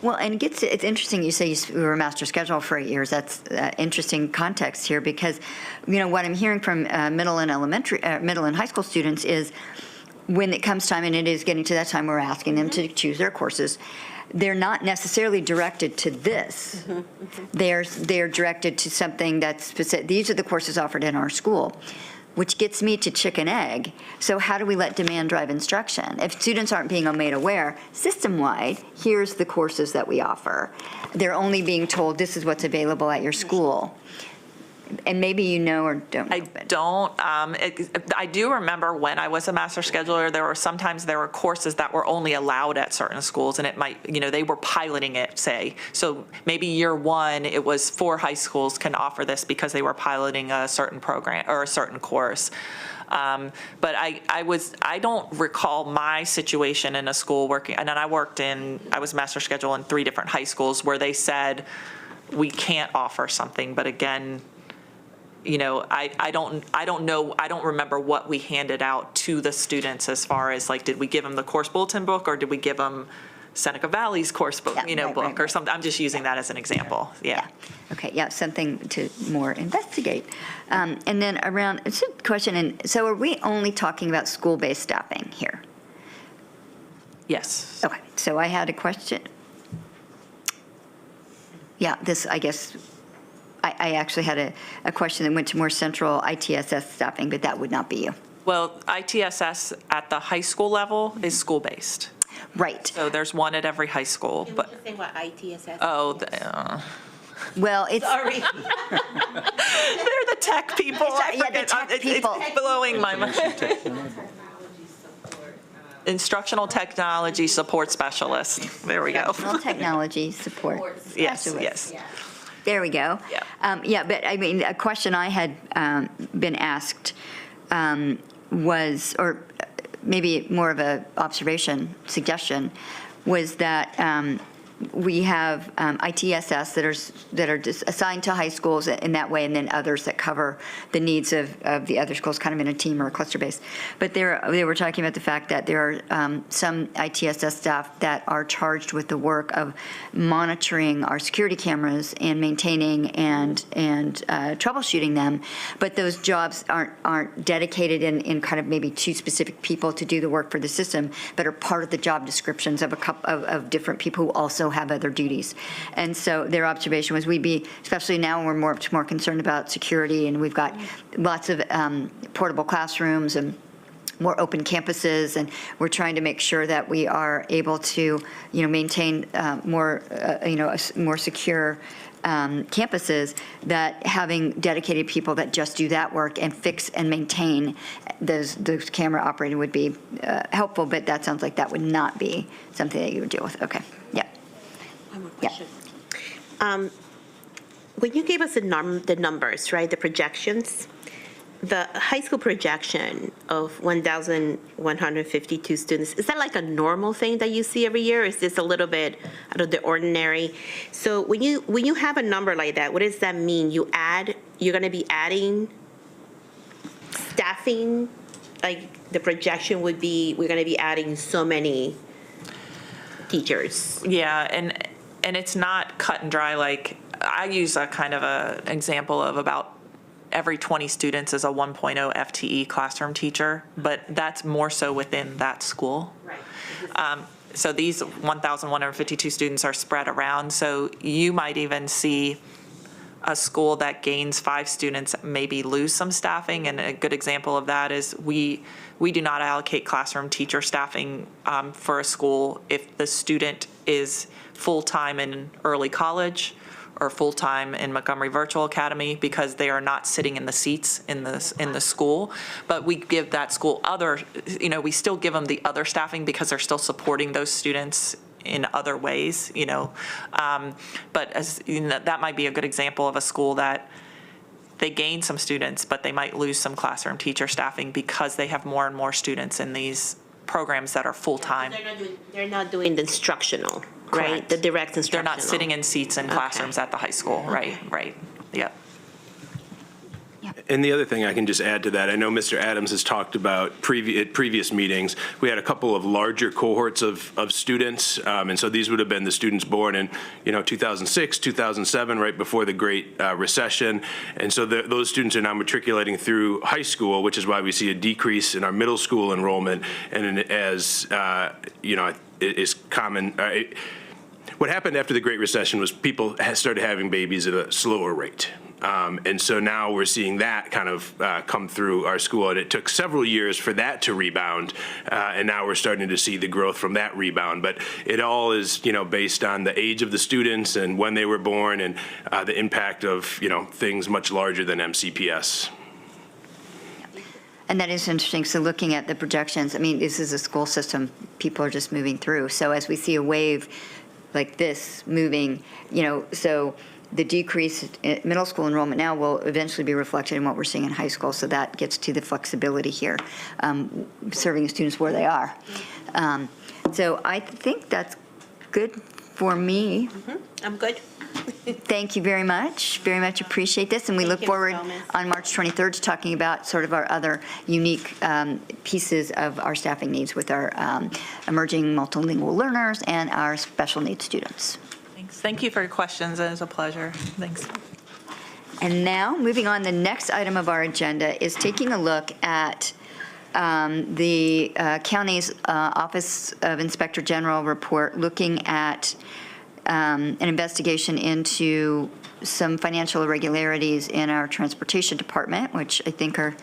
Well, and it's interesting you say you were a master scheduler for 8 years. That's interesting context here, because, what I'm hearing from middle and high school students is when it comes time, and it is getting to that time, we're asking them to choose their courses. They're not necessarily directed to this. They're directed to something that's specific. These are the courses offered in our school, which gets me to chicken egg. So how do we let demand drive instruction? If students aren't being made aware, system-wide, here's the courses that we offer. They're only being told this is what's available at your school. And maybe you know or don't know. I don't. I do remember when I was a master scheduler, sometimes there were courses that were only allowed at certain schools, and it might, they were piloting it, say. So maybe year one, it was 4 high schools can offer this because they were piloting a certain program or a certain course. But I don't recall my situation in a school working, and then I was master scheduler in 3 different high schools where they said, we can't offer something, but again, I don't know, I don't remember what we handed out to the students as far as did we give them the course bulletin book, or did we give them Seneca Valley's course book, book or something? I'm just using that as an example. Yeah. Okay, yeah, something to more investigate. And then it's a question, and so are we only talking about school-based staffing here? Yes. Okay, so I had a question. Yeah, this, I guess, I actually had a question that went to more central ITSS staffing, but that would not be you. Well, ITSS at the high school level is school-based. Right. So there's one at every high school. Can But we just say what ITSS oh, Well, it's. Sorry. they're the tech people. I Yeah, the forget. tech people. It's blowing my mind. Instructional technology support specialist. There we go. Instructional technology support Yes, specialist. yes. There we go. Yeah. But I mean, a question I had been asked was, or maybe more of a suggestion, was that we have ITSS that are just assigned to high schools in that way, and then others that cover the needs of the other schools, kind of in a team or a cluster base. But they were talking about the fact that there are some ITSS staff that are charged with the work of monitoring our security cameras and maintaining and troubleshooting them. But those jobs aren't dedicated in kind of maybe 2 specific people to do the work for the system, but are part of the job descriptions of a couple of different people who also have other duties. And so their observation was especially now we're much more concerned about security, and we've got lots of portable classrooms and more open campuses, and we're trying to make sure that we are able to, maintain more secure campuses, that having dedicated people that just do that work and fix and maintain those camera operating would be helpful, but that sounds like that would not be something that you would deal with. Okay, yeah. One more question. When you gave us the numbers, right, the projections, the high school projection of 1,152 students, is that like a normal thing that you see every year? Or is this a little bit out of the ordinary? So when you have a number like that, what does that mean? You're going to be adding staffing? Like the projection would be, we're going to be adding so many teachers. Yeah, and it's not cut and dry. Like I use a kind of an example of about every 20 students is a 1.0 FTE classroom teacher, but that's more so within that school. Right. So these 1,152 students are spread around. So you might even see a school that gains 5 students maybe lose some staffing. And a good example of that is we do not allocate classroom teacher staffing for a school if the student is full-time in early college are full-time in Montgomery Virtual Academy because they are not sitting in the seats in the school. But we give that school other, we still give them the other staffing because they're still supporting those students in other ways, But as that might be a good example of a school that they gain some students, but they might lose some classroom teacher staffing because they have more and more students in these programs that are full-time. They're not doing the instructional, right? Correct. The direct instructional. They're not sitting in seats in classrooms at the high school, right, yeah. And the other thing I can just add to that, I know Mr. Adams has talked about at previous meetings, we had a couple of larger cohorts of students, and so these would have been the students born in 2006, 2007, right before the Great Recession, and so those students are now matriculating through high school, which is why we see a decrease in our middle school enrollment, and as it is common. What happened after the Great Recession was people started having babies at a slower rate. And so now we're seeing that kind of come through our school, and it took several years for that to rebound, and now we're starting to see the growth from that rebound. But it all is, based on the age of the students and when they were born, and the impact of, things much larger than MCPS. And that is interesting. So looking at the projections, I mean, this is a school system people are just moving through. So as we see a wave like this moving, so the decrease in middle school enrollment now will eventually be reflected in what we're seeing in high school. So that gets to the flexibility here, serving the students where they are. So I think that's good for me. I'm good. Thank you very much. Very much appreciate this. And we look you, forward Ms. Gomez. on March 23rd to talking about sort of our other unique pieces of our staffing needs with our emerging multilingual learners and our special needs students. Thanks. Thank you for your questions. It was a pleasure. Thanks. And now, moving on, the next item of our agenda is taking a look at the county's Office of Inspector General report, looking at an investigation into some financial irregularities in our transportation department, which I think are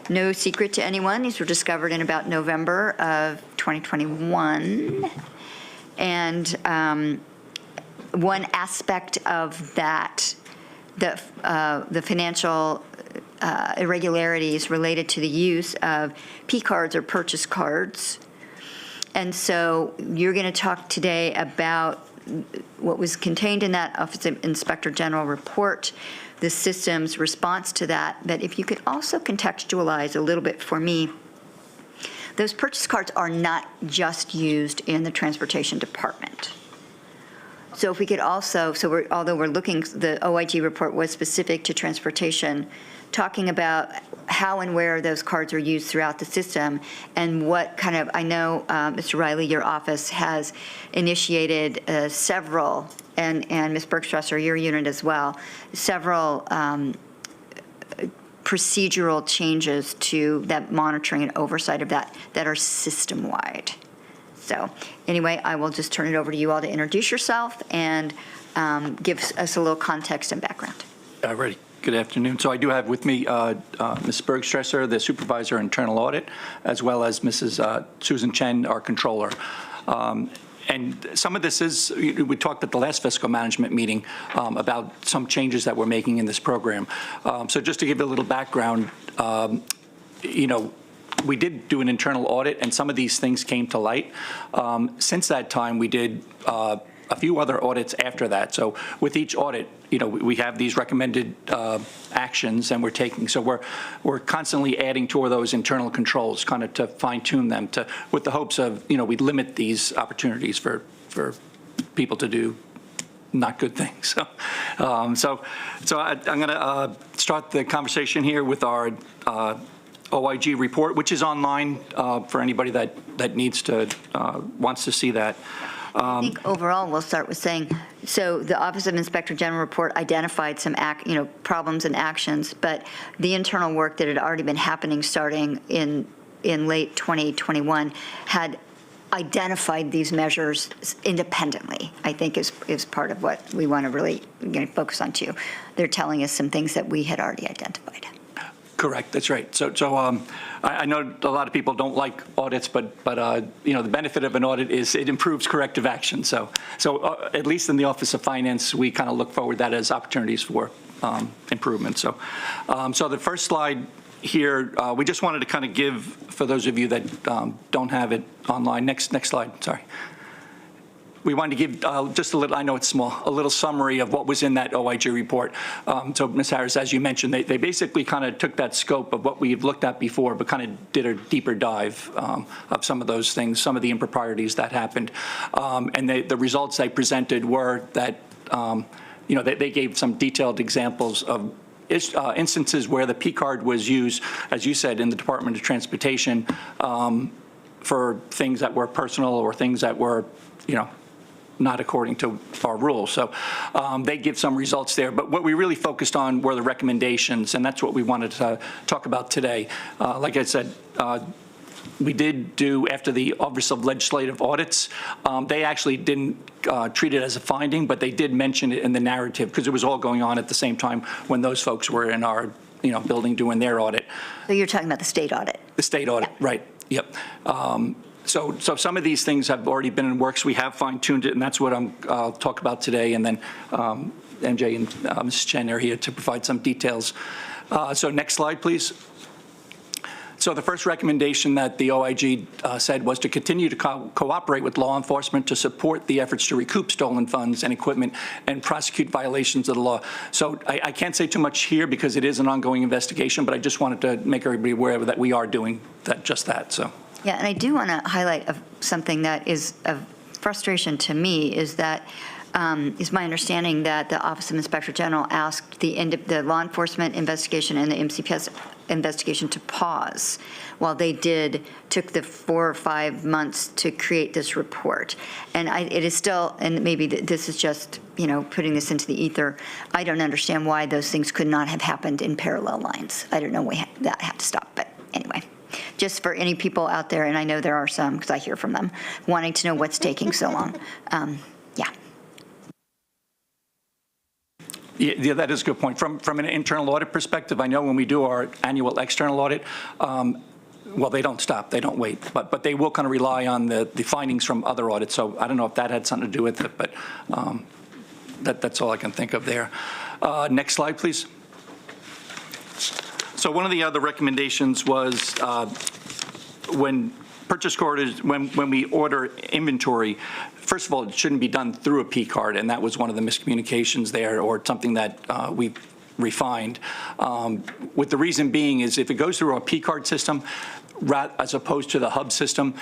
no secret to anyone. These were discovered in about November of 2021. And one aspect of that, the financial irregularities related to the use of P cards or purchase cards. And so you're going to talk today about what was contained in that Office of Inspector General report, the system's response to that, but if you could also contextualize a little bit for me, those purchase cards are not just used in the transportation department. So if we could also, although we're looking, the OIG report was specific to transportation, talking about how and where those cards are used throughout the system and what kind of, I know, Mr. Riley, your office has initiated several, and Ms. Bergstresser, your unit as well, several procedural changes to that monitoring and oversight of that are system-wide. So anyway, I will just turn it over to you all to introduce yourself and give us a little context and background. Ready. Good afternoon. So I do have with me Ms. Bergstresser, the Supervisor Internal Audit, as well as Mrs. Susan Chen, our Controller. And some of this is, we talked at the last fiscal management meeting about some changes that we're making in this program. So just to give you a little background, we did do an internal audit, and some of these things came to light. Since that time, we did a few other audits after that. So with each audit, we have these recommended actions, and we're taking. So we're constantly adding to those internal controls, kind of to fine tune them, with the hopes of we limit these opportunities for people to do not good things. So I'm going to start the conversation here with our OIG report, which is online for anybody that needs to wants to see that. I think overall, we'll start with saying, so the Office of Inspector General report identified some problems and actions, but the internal work that had already been happening starting in late 2021 had identified these measures independently, I think is part of what we want to really focus on too. They're telling us some things that we had already identified. Correct, that's right. So I know a lot of people don't like audits, but you know, the benefit of an audit is it improves corrective action. So at least in the Office of Finance, we kind of look forward to that as opportunities for improvement. So the first slide here, we just wanted to kind of give, for those of you that don't have it online, next slide, sorry. We wanted to give just a little, I know it's small, a little summary of what was in that OIG report. So Ms. Harris, as you mentioned, they basically kind of took that scope of what we've looked at before, but kind of did a deeper dive of some of those things, some of the improprieties that happened. And the results they presented were that, you know, they gave some detailed examples of instances where the P card was used, as you said, in the Department of Transportation for things that were personal or things that were, you know, not according to our rules. So they give some results there. But what we really focused on were the recommendations, and that's what we wanted to talk about today. Like I said, we did do, after the Office of Legislative Audits, they actually didn't treat it as a finding, but they did mention it in the narrative because it was all going on at the same time when those folks were in our, you know, building doing their audit. So you're talking about the state audit? The state audit, yeah. Right, yep. So some of these things have already been in works. We have fine-tuned it, and that's what I'll talk about today. And then MJ and Mrs. Chen are here to provide some details. So next slide, please. So the first recommendation that the OIG said was to continue to cooperate with law enforcement to support the efforts to recoup stolen funds and equipment and prosecute violations of the law. So I can't say too much here because it is an ongoing investigation, but I just wanted to make everybody aware that we are doing just that. So. Yeah, and I do want to highlight something that is of frustration to me is that is my understanding that the Office of Inspector General asked the law enforcement investigation and the MCPS investigation to pause while they took the 4 or 5 months to create this report. And it is still, and maybe this is just, you know, putting this into the ether, I don't understand why those things could not have happened in parallel lines. I don't know why that had to stop, but anyway. Just for any people out there, and I know there are some because I hear from them, wanting to know what's taking so long. Yeah. Yeah, that is a good point. From an internal audit perspective, I know when we do our annual external audit, well, they don't stop, they don't wait, but they will kind of rely on the findings from other audits. So I don't know if that had something to do with it, but that's all I can think of there. Next slide, please. So one of the other recommendations was when purchase orders, when we order inventory, first of all, it shouldn't be done through a P card, and that was one of the miscommunications there, or something that we refined. With the reason being is if it goes through a P card system, as opposed to the hub system,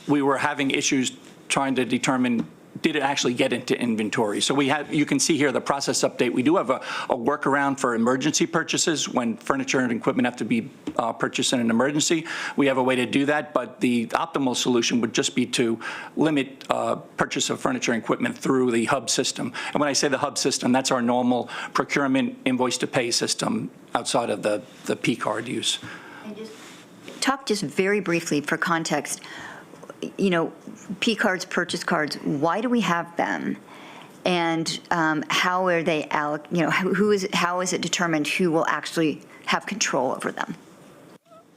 we were having issues trying to determine did it actually get into inventory. So you can see here the process update. We do have a workaround for emergency purchases when furniture and equipment have to be purchased in an emergency. We have a way to do that, but the optimal solution would just be to limit purchase of furniture and equipment through the hub system. And when I say the hub system, that's our normal procurement invoice to pay system outside of the P card use. And talk just very briefly for context. You know, P cards, purchase cards, why do we have them? And how are they, you know, how is it determined who will actually have control over them?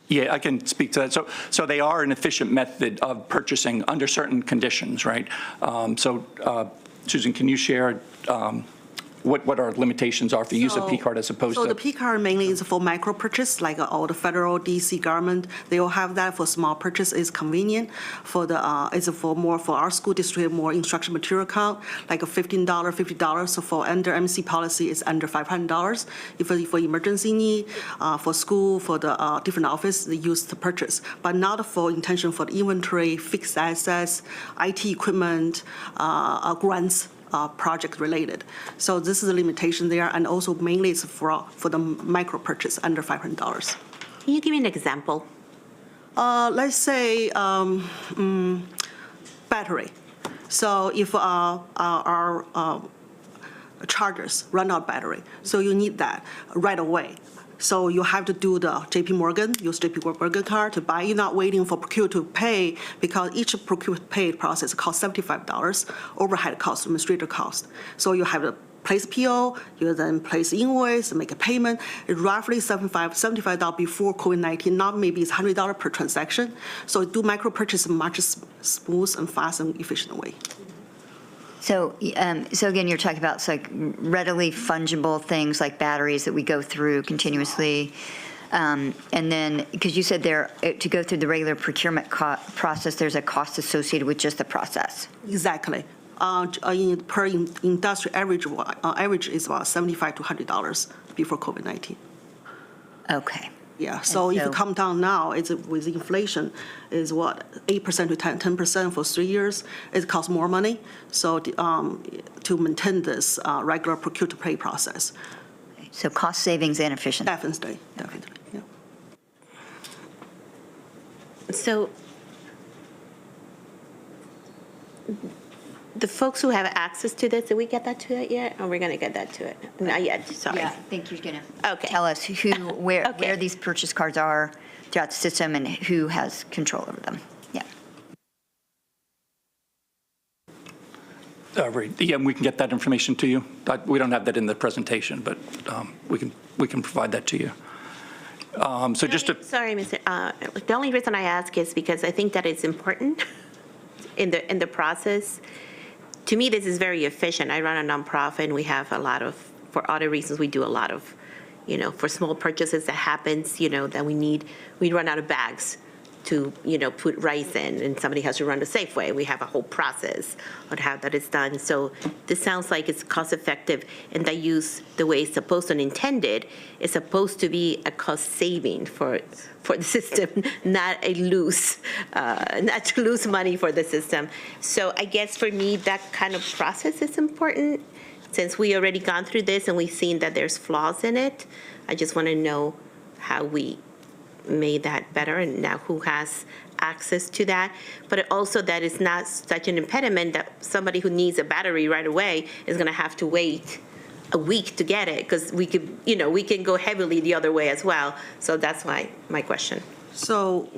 Yeah, I can speak to that. So they are an efficient method of purchasing under certain conditions, right? Susan, can you share what our limitations are for use of P card as opposed to? So the P card mainly is for micro purchase, like all the federal DC government, they all have that. For small purchase is convenient. For the it's for our school district, more instruction material account, like a $15, $50. So for under MC policy, it's under $500. If for emergency need, for school, for the different office, they use to purchase, but not for intention for the inventory, fixed assets, IT equipment, grants. Project related. So this is a limitation there, and also mainly it's for the micro purchase under $500. Can you give me an example? Let's say battery. So if our chargers run out battery, so you need that right away. So you have to do the JP Morgan, use JP Morgan card to buy. You're not waiting for procure to pay because each procure to pay process costs $75, overhead cost, administrator cost. So you have to place PO, you then place invoice, make a payment. It's roughly $75 before COVID-19. Now maybe it's $100 per transaction. So do micro purchase in much smooth and fast and efficient way. So again, you're talking about like readily fungible things like batteries that we go through continuously. And then, because you said there, to go through the regular procurement process, there's a cost associated with just the process. Exactly. Per industry average is about $75 to $100 before COVID-19. Okay. Yeah, so if you come down now, it's with inflation, is what, 8% to 10% for 3 years. It costs more money. So to maintain this regular procure-to-pay process. So cost savings and efficiency. Definitely, yeah. So the folks who have access to this, did we get that to it yet? Or we're going to get that to it? Not yet, sorry. Yeah, I think you're going to Okay. tell us where Okay. these purchase cards are throughout the system and who has control over them. Yeah. Right. Yeah, we can get that information to you. We don't have that in the presentation, but we can provide that to you. So just to. Sorry, Mr. The only reason I ask is because I think that it's important in the process. To me, this is very efficient. I run a nonprofit, and we have a lot of, for audit reasons, we do a lot of, for small purchases that happens, that we run out of bags to, put rice in, and somebody has to run the Safeway. We have a whole process on how that is done. So this sounds like it's cost effective, and that use the way it's supposed and intended is supposed to be a cost saving for the system, not a not to lose money for the system. So I guess for me, that kind of process is important. Since we already gone through this and we've seen that there's flaws in it, I just want to know how we made that better and now who has access to that. But also that it's not such an impediment that somebody who needs a battery right away is going to have to wait a week to get it, because we could, we can go heavily the other way as well. So that's why my question. So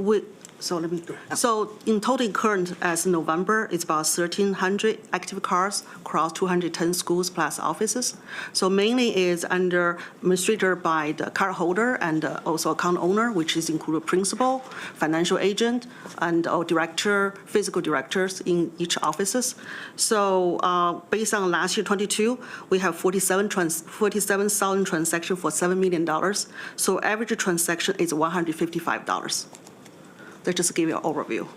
in total current as November, it's about 1,300 active cards across 210 schools plus offices. So mainly is administered by the card holder and also account owner, which is included principal, financial agent, and director, physical directors in each offices. So based on last year, 22, we have 47,000 transactions for $7 million. So average transaction is $155. That just give you an overview.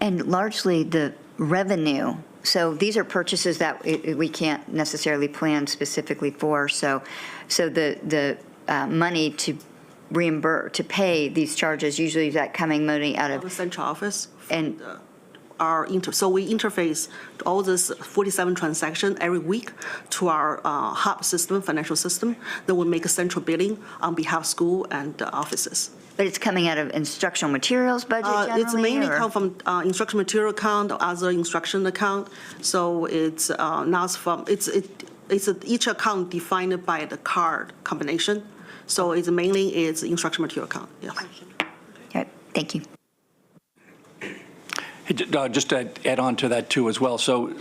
And largely the revenue, so these are purchases that we can't necessarily plan specifically for. So the money to reimburse, to pay these charges, usually is that coming money out The of, central office. and So we interface all this 47 transactions every week to our hub system, financial system, that will make a central billing on behalf of school and offices. but it's coming out of instructional materials budget generally? It's mainly or- come from instruction material account, other instruction account. So it's not from, each account defined by the card combination. So it's mainly instruction material account, yes. Okay, thank you. Just to add on to that too as well. So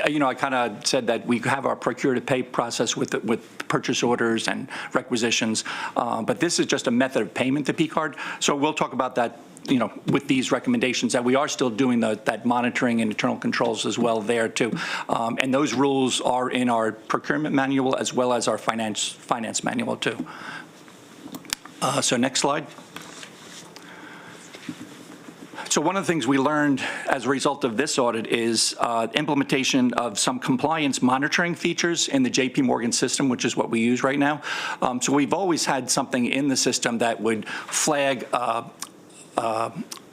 I kind of said that we have our procure-to-pay process with purchase orders and requisitions, but this is just a method of payment, the P-card. So we'll talk about that, with these recommendations, that we are still doing that monitoring and internal controls as well there too. And those rules are in our procurement manual as well as our finance manual too. So next slide. So one of the things we learned as a result of this audit is implementation of some compliance monitoring features in the JP Morgan system, which is what we use right now. So we've always had something in the system that would flag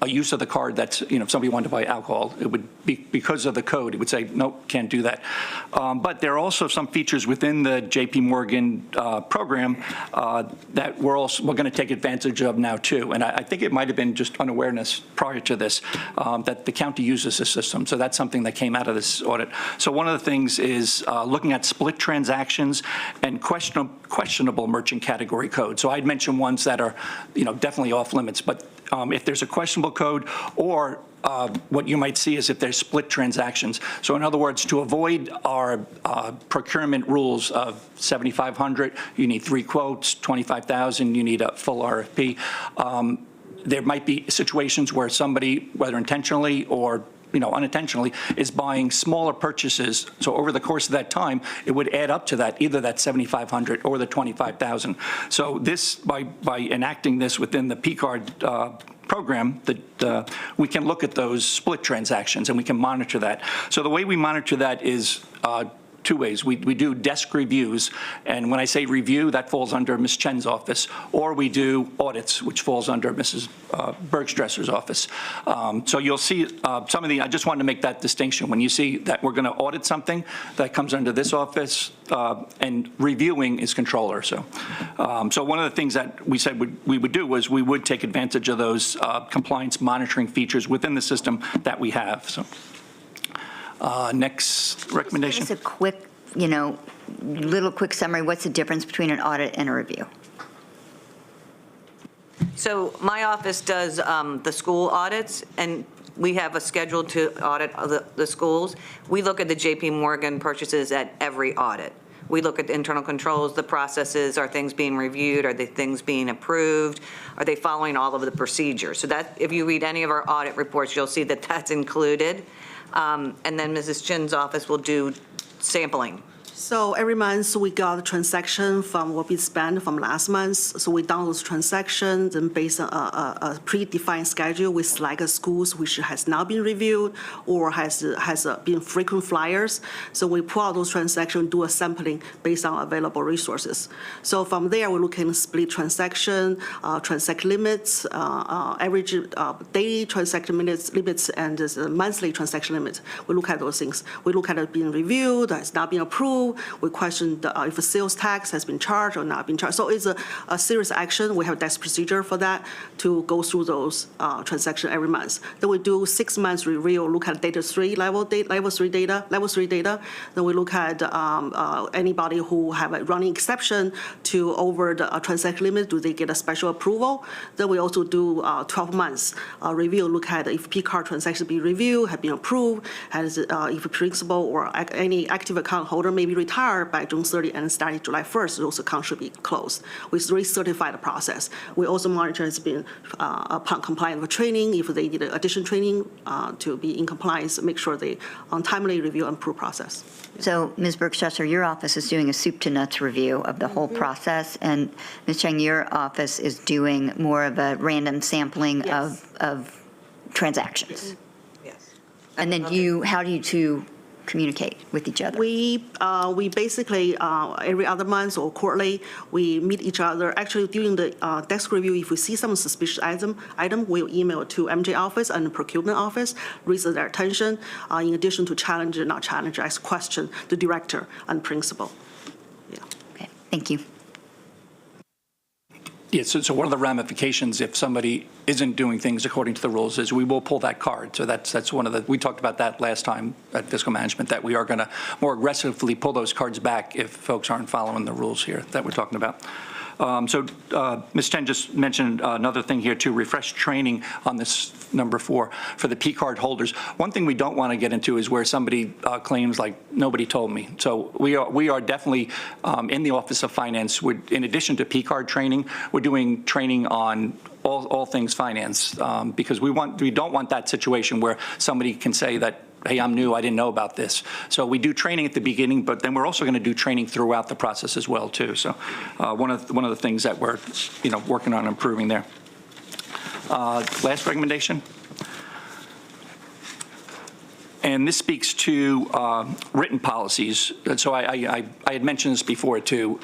a use of the card that's, if somebody wanted to buy alcohol, it would be because of the code, it would say, nope, can't do that. But there are also some features within the JP Morgan program that we're going to take advantage of now too. And I think it might have been just unawareness prior to this that the county uses this system. So that's something that came out of this audit. So one of the things is looking at split transactions and questionable merchant category code. So I'd mentioned ones that are, definitely off limits, but if there's a questionable code, or what you might see is if there's split transactions. So in other words, to avoid our procurement rules of 7,500, you need 3 quotes, 25,000, you need a full RFP. There might be situations where somebody, whether intentionally or unintentionally, is buying smaller purchases. So over the course of that time, it would add up to that, either that 7,500 or the 25,000. So this, by enacting this within the P-card program, that we can look at those split transactions and we can monitor that. So the way we monitor that is 2 ways. We do desk reviews, and when I say review, that falls under Ms. Chen's office, or we do audits, which falls under Mrs. Bergstresser's office. So you'll see some of I just wanted to make that distinction. When you see that we're going to audit something, that comes under this office, and reviewing is controller. So one of the things that we said we would do was we would take advantage of those compliance monitoring features within the system that we have. So. Next recommendation. Just a quick, little quick summary. What's the difference between an audit and a review? So my office does the school audits, and we have a schedule to audit the schools. We look at the JP Morgan purchases at every audit. We look at the internal controls, the processes, are things being reviewed, are the things being approved, are they following all of the procedures? So that, if you read any of our audit reports, you'll see that that's included. And then Mrs. Chin's office will do sampling. So every month, we got a transaction from what we spent from last month. So we download those transactions, and based on a predefined schedule, we select schools which has not been reviewed or has been frequent flyers. So we pull out those transactions, do a sampling based on available resources. So from there, we look at split transaction, transaction limits, average daily transaction limits, and monthly transaction limits. We look at those things. We look at it being reviewed, has not been approved. We question if a sales tax has been charged or not been charged. So it's a serious action. We have a desk procedure for that to go through those transactions every month. Then we do 6 months review, look at level 3 data. Then we look at anybody who have a running exception to over the transaction limit, do they get a special approval? Then we also do 12 months review, look at if P-card transactions be reviewed, have been approved, has if a principal or any active account holder may be retired by June 30 and starting July 1st, those accounts should be closed. We recertify the process. We also monitor has been upon compliance with training, if they need additional training to be in compliance, make sure they on timely review and approve process. So, Ms. Bergstresser, your office is doing a soup to nuts review of the whole process, and Ms. Cheng, your office is doing more of a random sampling of transactions. Yes. And then how do you two communicate with each other? We basically, every other month or quarterly, we meet each other. Actually, during the desk review, if we see some suspicious item, we'll email to MJ office and the procurement office, raise their attention, in addition to challenge, not challenge, ask question the director and principal. Yeah. Okay, thank you. Yeah, so one of the ramifications if somebody isn't doing things according to the rules is we will pull that card. So that's one of the, we talked about that last time at Fiscal Management, that we are going to more aggressively pull those cards back if folks aren't following the rules here that we're talking about. Ms. Chen just mentioned another thing here to refresh training on this number 4 for the P-card holders. One thing we don't want to get into is where somebody claims like nobody told me. So we are definitely in the Office of Finance. In addition to P-card training, we're doing training on all things finance because we don't want that situation where somebody can say that, hey, I'm new, I didn't know about this. So we do training at the beginning, but then we're also going to do training throughout the process as well, too. So one of the things that we're working on improving there. Last recommendation. And this speaks to written policies. So I had mentioned this before, too.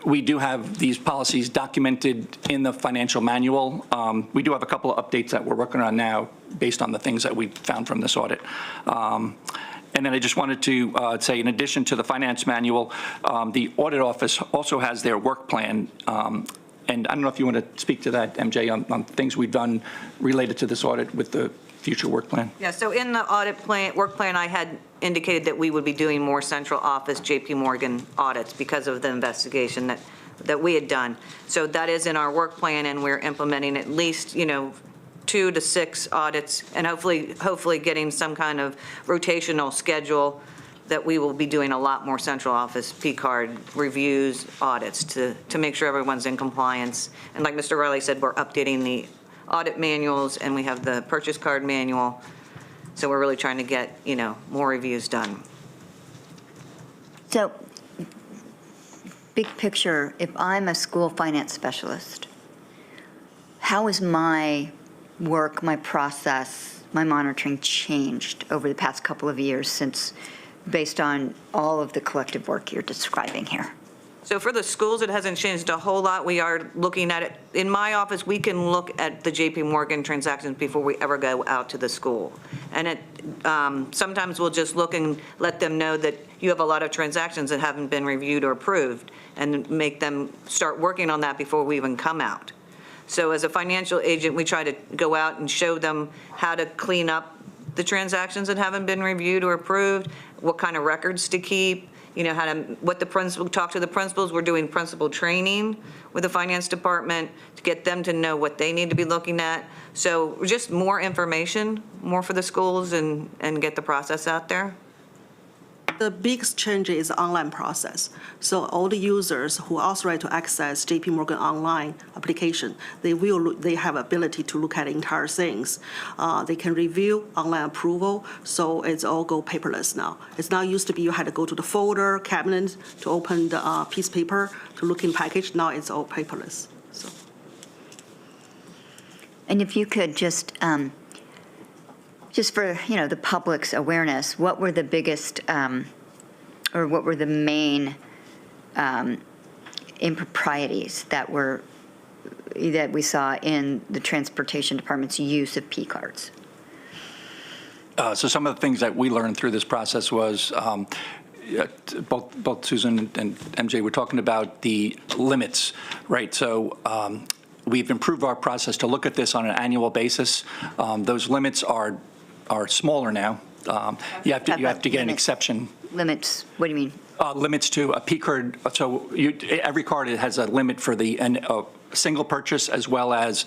We do have these policies documented in the financial manual. We do have a couple of updates that we're working on now based on the things that we found from this audit. And then I just wanted to say, in addition to the finance manual, the audit office also has their work plan. And I don't know if you want to speak to that, MJ, on things we've done related to this audit with the future work plan. Yeah, so in the audit plan, work plan, I had indicated that we would be doing more central office JP Morgan audits because of the investigation that that we had done. So that is in our work plan, and we're implementing at least, 2 to 6 audits, and hopefully getting some kind of rotational schedule that we will be doing a lot more central office P-card reviews, audits to make sure everyone's in compliance. And like Mr. Riley said, we're updating the audit manuals, and we have the purchase card manual. So we're really trying to get, more reviews done. So, big picture, if I'm a school finance specialist, how is my work, my process, my monitoring changed over the past couple of years based on all of the collective work you're describing here? So for the schools, it hasn't changed a whole lot. We are looking at it. In my office, we can look at the JP Morgan transactions before we ever go out to the school. And sometimes we'll just look and let them know that you have a lot of transactions that haven't been reviewed or approved, and make them start working on that before we even come out. So as a financial agent, we try to go out and show them how to clean up the transactions that haven't been reviewed or approved, what kind of records to keep, talk to the principals. We're doing principal training with the finance department to get them to know what they need to be looking at. So just more information, more for the schools, and get the process out there. The biggest change is the online process. So all the users who are authorized to access JP Morgan online application, they have ability to look at entire things. They can review online approval, so it's all go paperless now. It's not used to be you had to go to the folder, cabinet to open the piece of paper to look in package. Now it's all paperless. So. And if you could just for, the public's awareness, what were the biggest, or what were the main improprieties that we saw in the Transportation Department's use of P-cards? So some of the things that we learned through this process was both Susan and MJ were talking about the limits, right? So we've improved our process to look at this on an annual basis. Those limits are smaller now. You have to get an exception. Limits, what do you mean? Limits to a P card. So every card has a limit for the single purchase as well as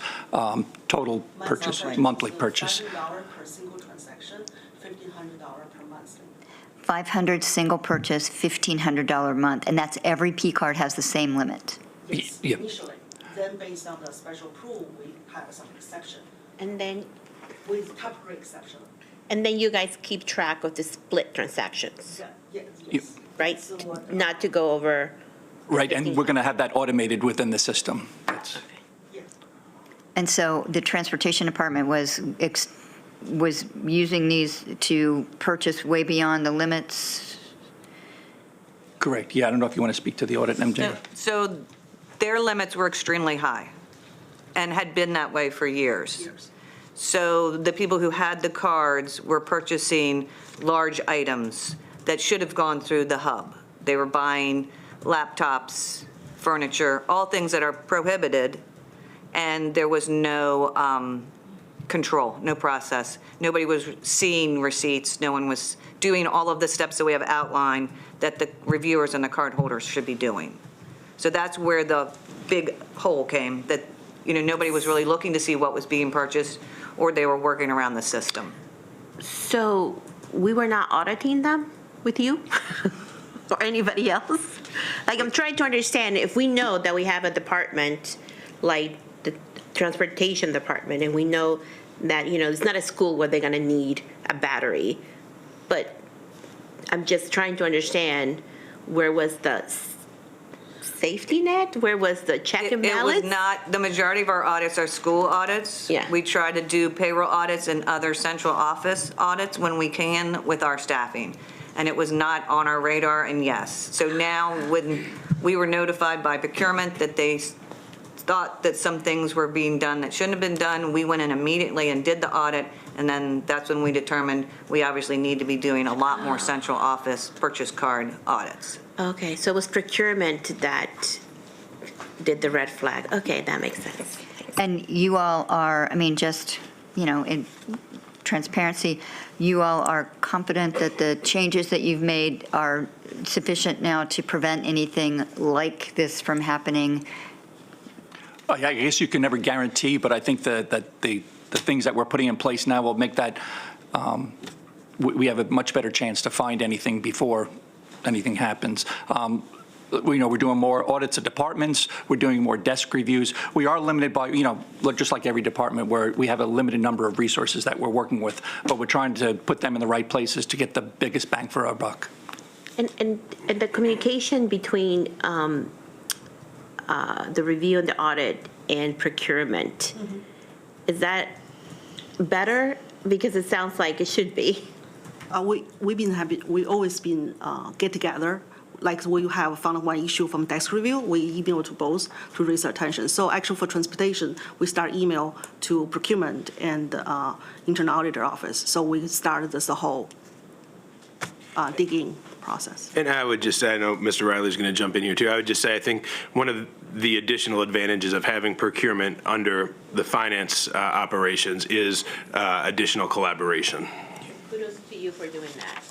total purchase, monthly purchase. $500 per single transaction, $1,500 per month. 500 single purchase, $1,500 month, and that's every P card has the same limit. Yes, Yeah. initially. Then based on the special approval, we have some exception And then, with temporary exception. and then you guys keep track of the split transactions, Yes. right? So what- Not to go over. Right, and we're going to have that automated within the system. Yes. And so the Transportation Department was using these to purchase way beyond the limits? Correct. Yeah, I don't know if you want to speak to the audit, MJ. So their limits were extremely high and had been that way for years. So the people who had the cards were purchasing large items that should have gone through the hub. They were buying laptops, furniture, all things that are prohibited, and there was no control, no process. Nobody was seeing receipts. No one was doing all of the steps that we have outlined that the reviewers and the card holders should be doing. So that's where the big hole came, that nobody was really looking to see what was being purchased, or they were working around the system. So we were not auditing them with you or anybody else? Like, I'm trying to understand, if we know that we have a department like the Transportation Department, and we know that, it's not a school where they're going to need a battery, but I'm just trying to understand, where was the safety net? Where was the check and balance? It was not, the majority of our audits are school audits. Yeah. We try to do payroll audits and other central office audits when we can with our staffing. And it was not on our radar, and yes. So now, when we were notified by procurement that they thought that some things were being done that shouldn't have been done, we went in immediately and did the audit, and then that's when we determined we obviously need to be doing a lot more central office purchase card audits. Okay, so it was procurement that did the red flag. Okay, that makes sense. And you all are, transparency. You all are confident that the changes that you've made are sufficient now to prevent anything like this from happening? I guess you can never guarantee, but I think that the things that we're putting in place now will make that, we have a much better chance to find anything before anything happens. We're doing more audits of departments. We're doing more desk reviews. We are limited by, just like every department, where we have a limited number of resources that we're working with, but we're trying to put them in the right places to get the biggest bang for our buck. And the communication between the review and the audit and procurement, is that better? Because it sounds like it should be. We always been get together. Like we have found one issue from desk review, we email to both to raise their attention. So actually for transportation, we start email to procurement and internal auditor office. So we started this whole digging process. And I would just say, I know Mr. Riley's going to jump in here too. I would just say, I think one of the additional advantages of having procurement under the finance operations is additional collaboration. Kudos to you for doing that.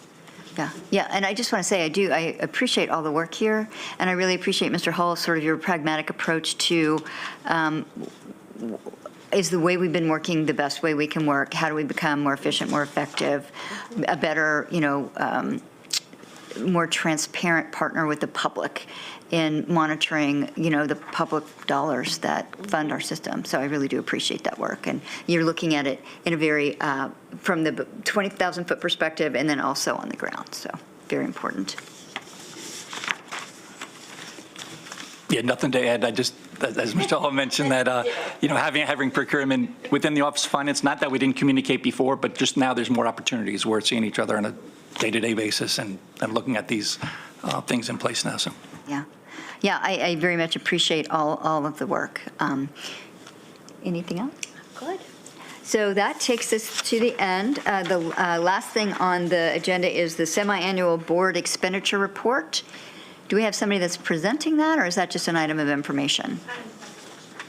Yeah, and I just want to say, I appreciate all the work here, and I really appreciate, Mr. Hull, sort of your pragmatic approach to, is the way we've been working the best way we can work? How do we become more efficient, more effective, a better, more transparent partner with the public in monitoring, the public dollars that fund our system. So I really do appreciate that work. And you're looking at it in a very, from the 20,000-foot perspective and then also on the ground. So very important. Yeah, nothing to add. I just, as Mr. Hall mentioned, that, having procurement within the Office of Finance, not that we didn't communicate before, but just now there's more opportunities. We're seeing each other on a day-to-day basis and looking at these things in place now. So. Yeah, I very much appreciate all of the work. Anything else? Good. So that takes us to the end. The last thing on the agenda is the semi-annual board expenditure report. Do we have somebody that's presenting that, or is that just an item of information?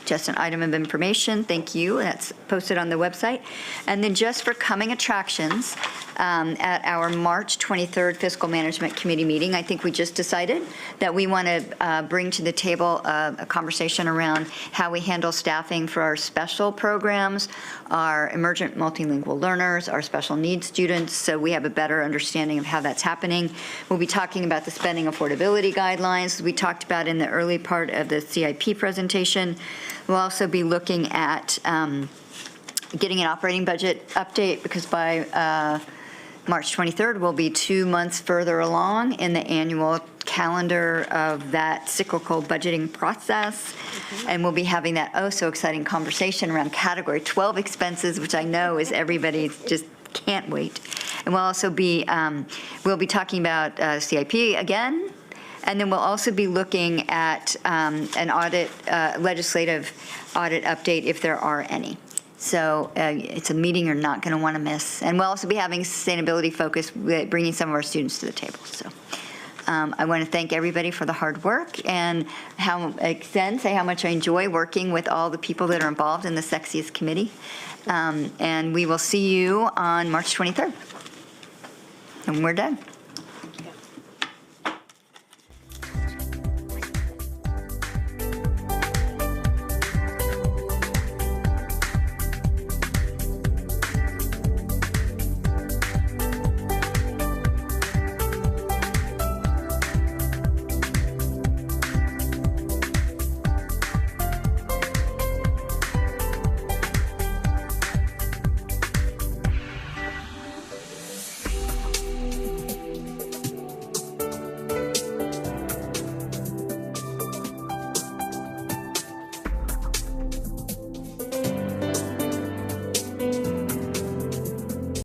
Just an item of information. Thank you. That's posted on the website. And then just for coming attractions, at our March 23rd Fiscal Management Committee meeting, I think we just decided that we want to bring to the table a conversation around how we handle staffing for our special programs, our emergent multilingual learners, our special needs students, so we have a better understanding of how that's happening. We'll be talking about the spending affordability guidelines we talked about in the early part of the CIP presentation. We'll also be looking at getting an operating budget update, because by March 23rd, we'll be 2 months further along in the annual calendar of that cyclical budgeting process. And we'll be having that so exciting conversation around Category 12 expenses, which I know is everybody just can't wait. And we'll also be, we'll be talking about CIP again. And then we'll also be looking at an audit, legislative audit update if there are any. So it's a meeting you're not going to want to miss. And we'll also be having sustainability focus, bringing some of our students to the table. So I want to thank everybody for the hard work, and say how much I enjoy working with all the people that are involved in the Sexiest Committee. And we will see you on March 23rd. And we're done.